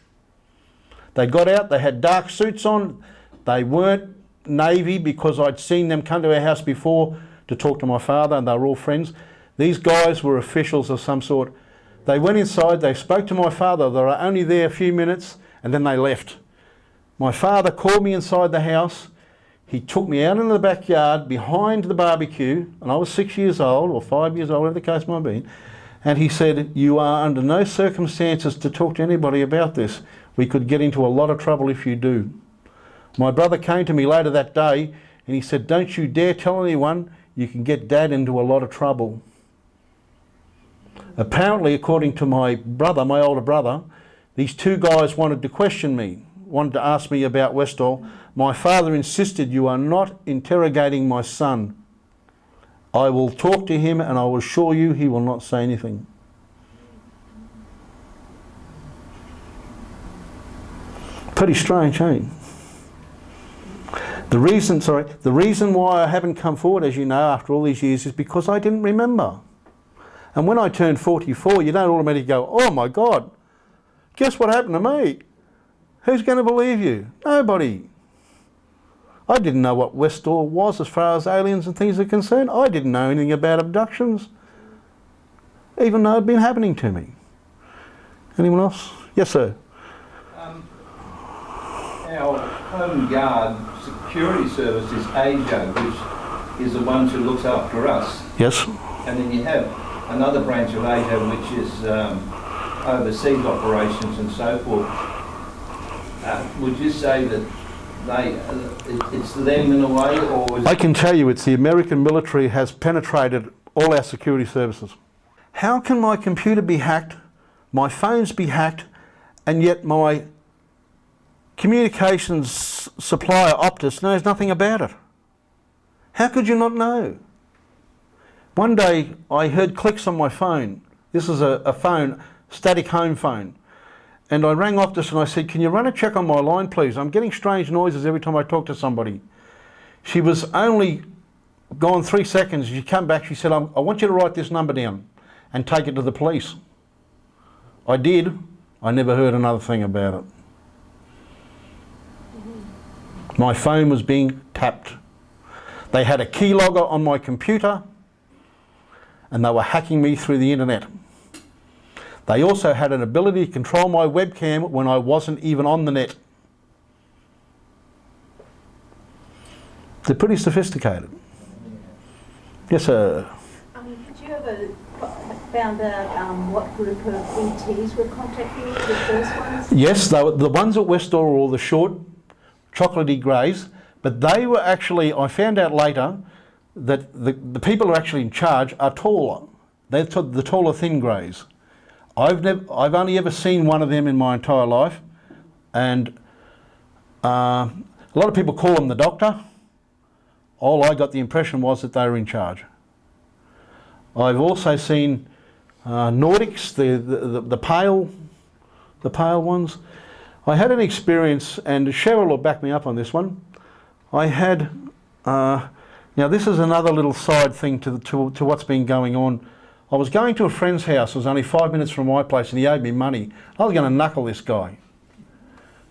They got out, they had dark suits on, they weren't Navy because I'd seen them come to our house before to talk to my father, and they were all friends. These guys were officials of some sort. They went inside, they spoke to my father. They were only there a few minutes and then they left. My father called me inside the house. He took me out into the backyard behind the barbecue, and I was 6 years old or 5 years old, whatever the case might be. And he said, "You are under no circumstances to talk to anybody about this. We could get into a lot of trouble if you do." My brother came to me later that day and he said, "Don't you dare tell anyone, you can get Dad into a lot of trouble." Apparently, according to my brother, my older brother, these two guys wanted to question me, wanted to ask me about Westall. My father insisted, "You are not interrogating my son. I will talk to him and I will assure you he will not say anything." Pretty strange, eh? The reason why I haven't come forward, as you know, after all these years is because I didn't remember. And when I turned 44, you don't automatically go, "Oh my God, guess what happened to me?" Who's going to believe you? Nobody. I didn't know what Westall was as far as aliens and things are concerned. I didn't know anything about abductions, even though it had been happening to me. Anyone else? Yes, sir. Our home guard security service is AJO, which is the one who looks after us. Yes. And then you have another branch of AJO which is overseas operations and so forth. Would you say that it's them in a way, or is I can tell you it's the American military has penetrated all our security services. How can my computer be hacked, my phones be hacked, and yet my communications supplier Optus knows nothing about it? How could you not know? One day I heard clicks on my phone. This is a phone, static home phone. And I rang Optus and I said, "Can you run a check on my line, please? I'm getting strange noises every time I talk to somebody." She was only gone 3 seconds. She came back, she said, "I want you to write this number down and take it to the police." I did. I never heard another thing about it. My phone was being tapped. They had a keylogger on my computer and they were hacking me through the internet. They also had an ability to control my webcam when I wasn't even on the net. They're pretty sophisticated. Yes, sir. Had you ever found out what group of ETs were contacting you, the first ones? Yes, the ones at Westall were all the short, chocolatey greys, but they were actually, I found out later, that the people who are actually in charge are taller. They're the taller, thin greys. I've only ever seen one of them in my entire life, and a lot of people call them the doctor. All I got the impression was that they were in charge. I've also seen Nordics, the pale ones. I had an experience, and Cheryl will back me up on this one. I had, now this is another little side thing to what's been going on. I was going to a friend's house. It was only 5 minutes from my place, and he owed me money. I was going to knuckle this guy,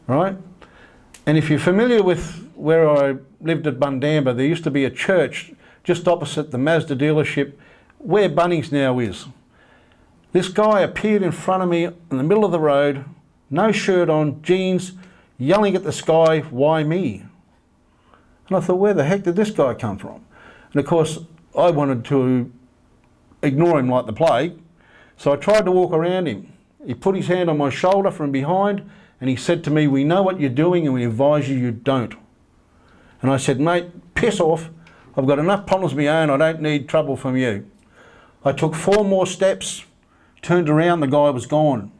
right? And if you're familiar with where I lived at Bundamba, there used to be a church just opposite the Mazda dealership where Bunnings now is. This guy appeared in front of me in the middle of the road, no shirt on, jeans, yelling at the sky, "Why me?" And I thought, where the heck did this guy come from? And of course, I wanted to ignore him like the plague, so I tried to walk around him. He put his hand on my shoulder from behind and he said to me, "We know what you're doing and we advise you don't." And I said, "Mate, piss off. I've got enough problems of my own. I don't need trouble from you." I took 4 more steps, turned around, the guy was gone.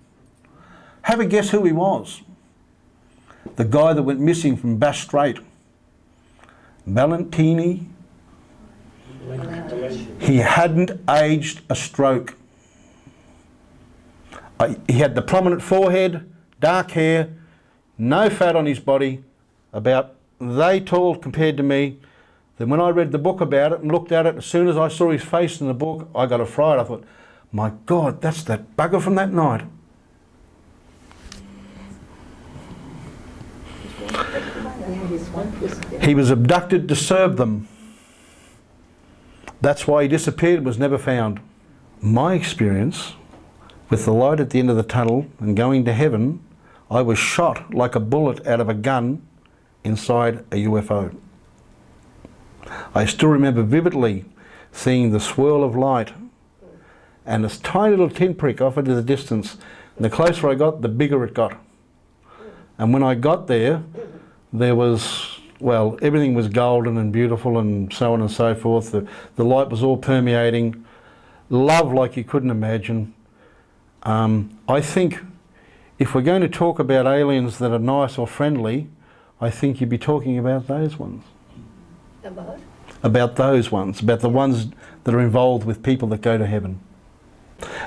Have a guess who he was? The guy that went missing from Bass Strait. Valentini. He hadn't aged a stroke. He had the prominent forehead, dark hair, no fat on his body, about they tall compared to me. Then when I read the book about it and looked at it, as soon as I saw his face in the book, I got a fright. I thought, my God, that's that bugger from that night. He was abducted to serve them. That's why he disappeared and was never found. My experience with the light at the end of the tunnel and going to heaven, I was shot like a bullet out of a gun inside a UFO. I still remember vividly seeing the swirl of light and this tiny little pinprick off into the distance. And the closer I got, the bigger it got. And when I got there, there was, well, everything was golden and beautiful and so on and so forth. The light was all permeating. Love like you couldn't imagine. I think if we're going to talk about aliens that are nice or friendly, I think you'd be talking about those ones. About? About those ones, about the ones that are involved with people that go to heaven.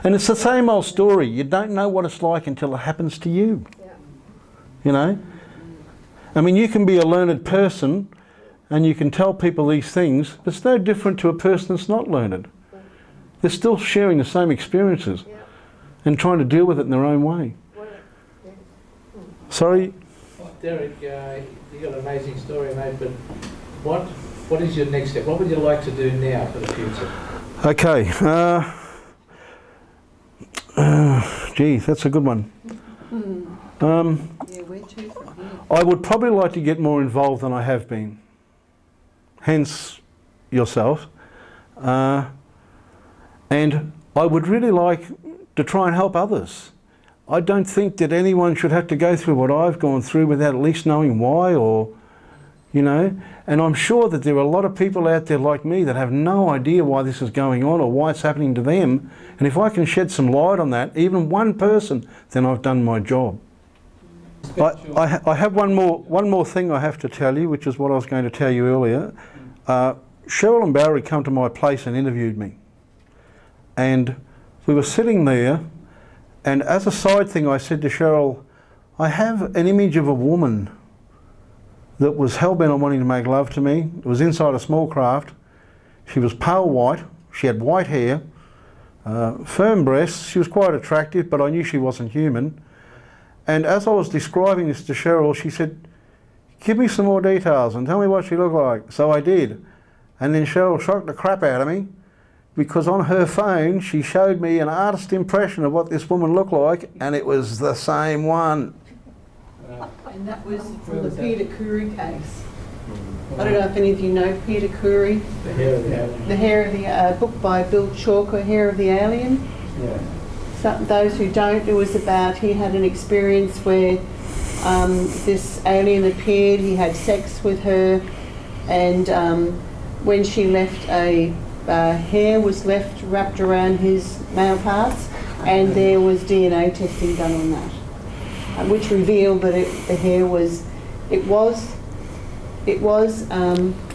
And it's the same old story. You don't know what it's like until it happens to you. Yeah. You know? I mean, you can be a learned person and you can tell people these things, but it's no different to a person that's not learned. They're still sharing the same experiences and trying to deal with it in their own way. Sorry? Derek, you got an amazing story, mate, but what is your next step? What would you like to do now for the future? Okay. Geez, that's a good one. I would probably like to get more involved than I have been. Hence, yourself. And I would really like to try and help others. I don't think that anyone should have to go through what I've gone through without at least knowing why, or, you know. And I'm sure that there are a lot of people out there like me that have no idea why this is going on or why it's happening to them. And if I can shed some light on that, even one person, then I've done my job. I have one more thing I have to tell you, which is what I was going to tell you earlier. Cheryl and Barry come to my place and interviewed me. And we were sitting there, and as a side thing I said to Cheryl, I have an image of a woman that was hell-bent on wanting to make love to me. It was inside a small craft. She was pale white, she had white hair, firm breasts. She was quite attractive, but I knew she wasn't human. And as I was describing this to Cheryl, she said, give me some more details and tell me what she looked like. So I did. And then Cheryl shocked the crap out of me, because on her phone she showed me an artist impression of what this woman looked like, and it was the same one. And that was from the Peter Curry case. I don't know if any of you know Peter Curry. The Hair of the Alien. The Hair of the book by Bill Chalker, Hair of the Alien. Yeah. Those who don't, it was about, he had an experience where this alien appeared, he had sex with her, and when she left, a hair was left wrapped around his male parts, and there was DNA testing done on that, which revealed that the hair was, it was,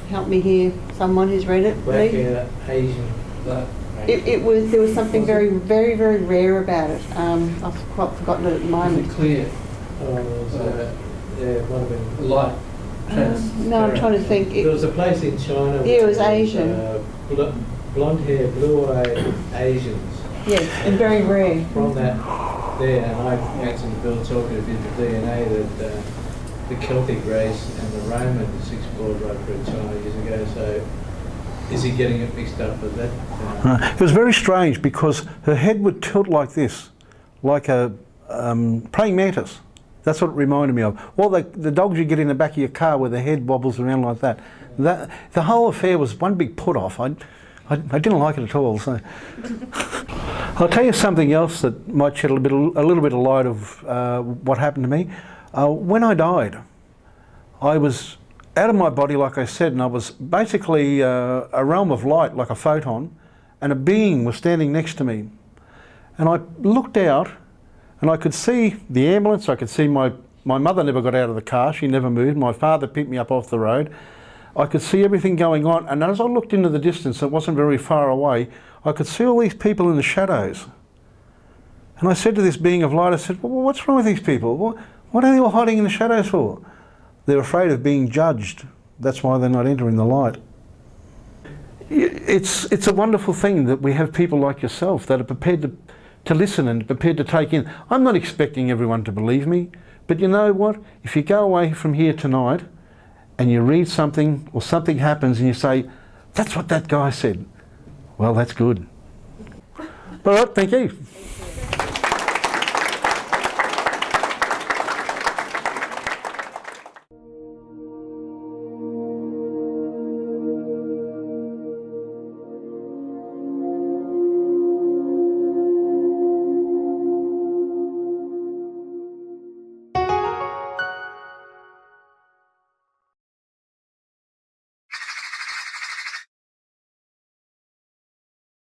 help me here, someone who's read it, Black hair, Asian, black. It was, there was something very, very, very rare about it. I've quite forgotten it at the moment. Was it clear? Or was yeah, it might have been light. No, I'm trying to think. There was a place in China. Yeah, it was Asian. Blonde hair, blue-eyed Asians. Yes, and very rare. From that there, and I mentioned to Bill Chalker who did the DNA that the Celtic race and the Romans explored right through China years ago. So is he getting it mixed up with that? It was very strange because her head would tilt like this, like a praying mantis. That's what it reminded me of. Well, the dogs you get in the back of your car where the head wobbles around like that. The whole affair was one big put-off. I didn't like it at all. So I'll tell you something else that might shed a little bit of light of what happened to me. When I died, I was out of my body, like I said, and I was basically a realm of light, like a photon, and a being was standing next to me. And I looked out, and I could see the ambulance. I could see my mother never got out of the car. She never moved. My father picked me up off the road. I could see everything going on, and as I looked into the distance, it wasn't very far away, I could see all these people in the shadows. And I said to this being of light, I said, well, what's wrong with these people? What are they all hiding in the shadows for? They're afraid of being judged. That's why they're not entering the light. It's a wonderful thing that we have people like yourself that are prepared to listen and prepared to take in. I'm not expecting everyone to believe me, but you know what? If you go away from here tonight and you read something or something happens and you say, that's what that guy said. Well, that's good. All right, thank you.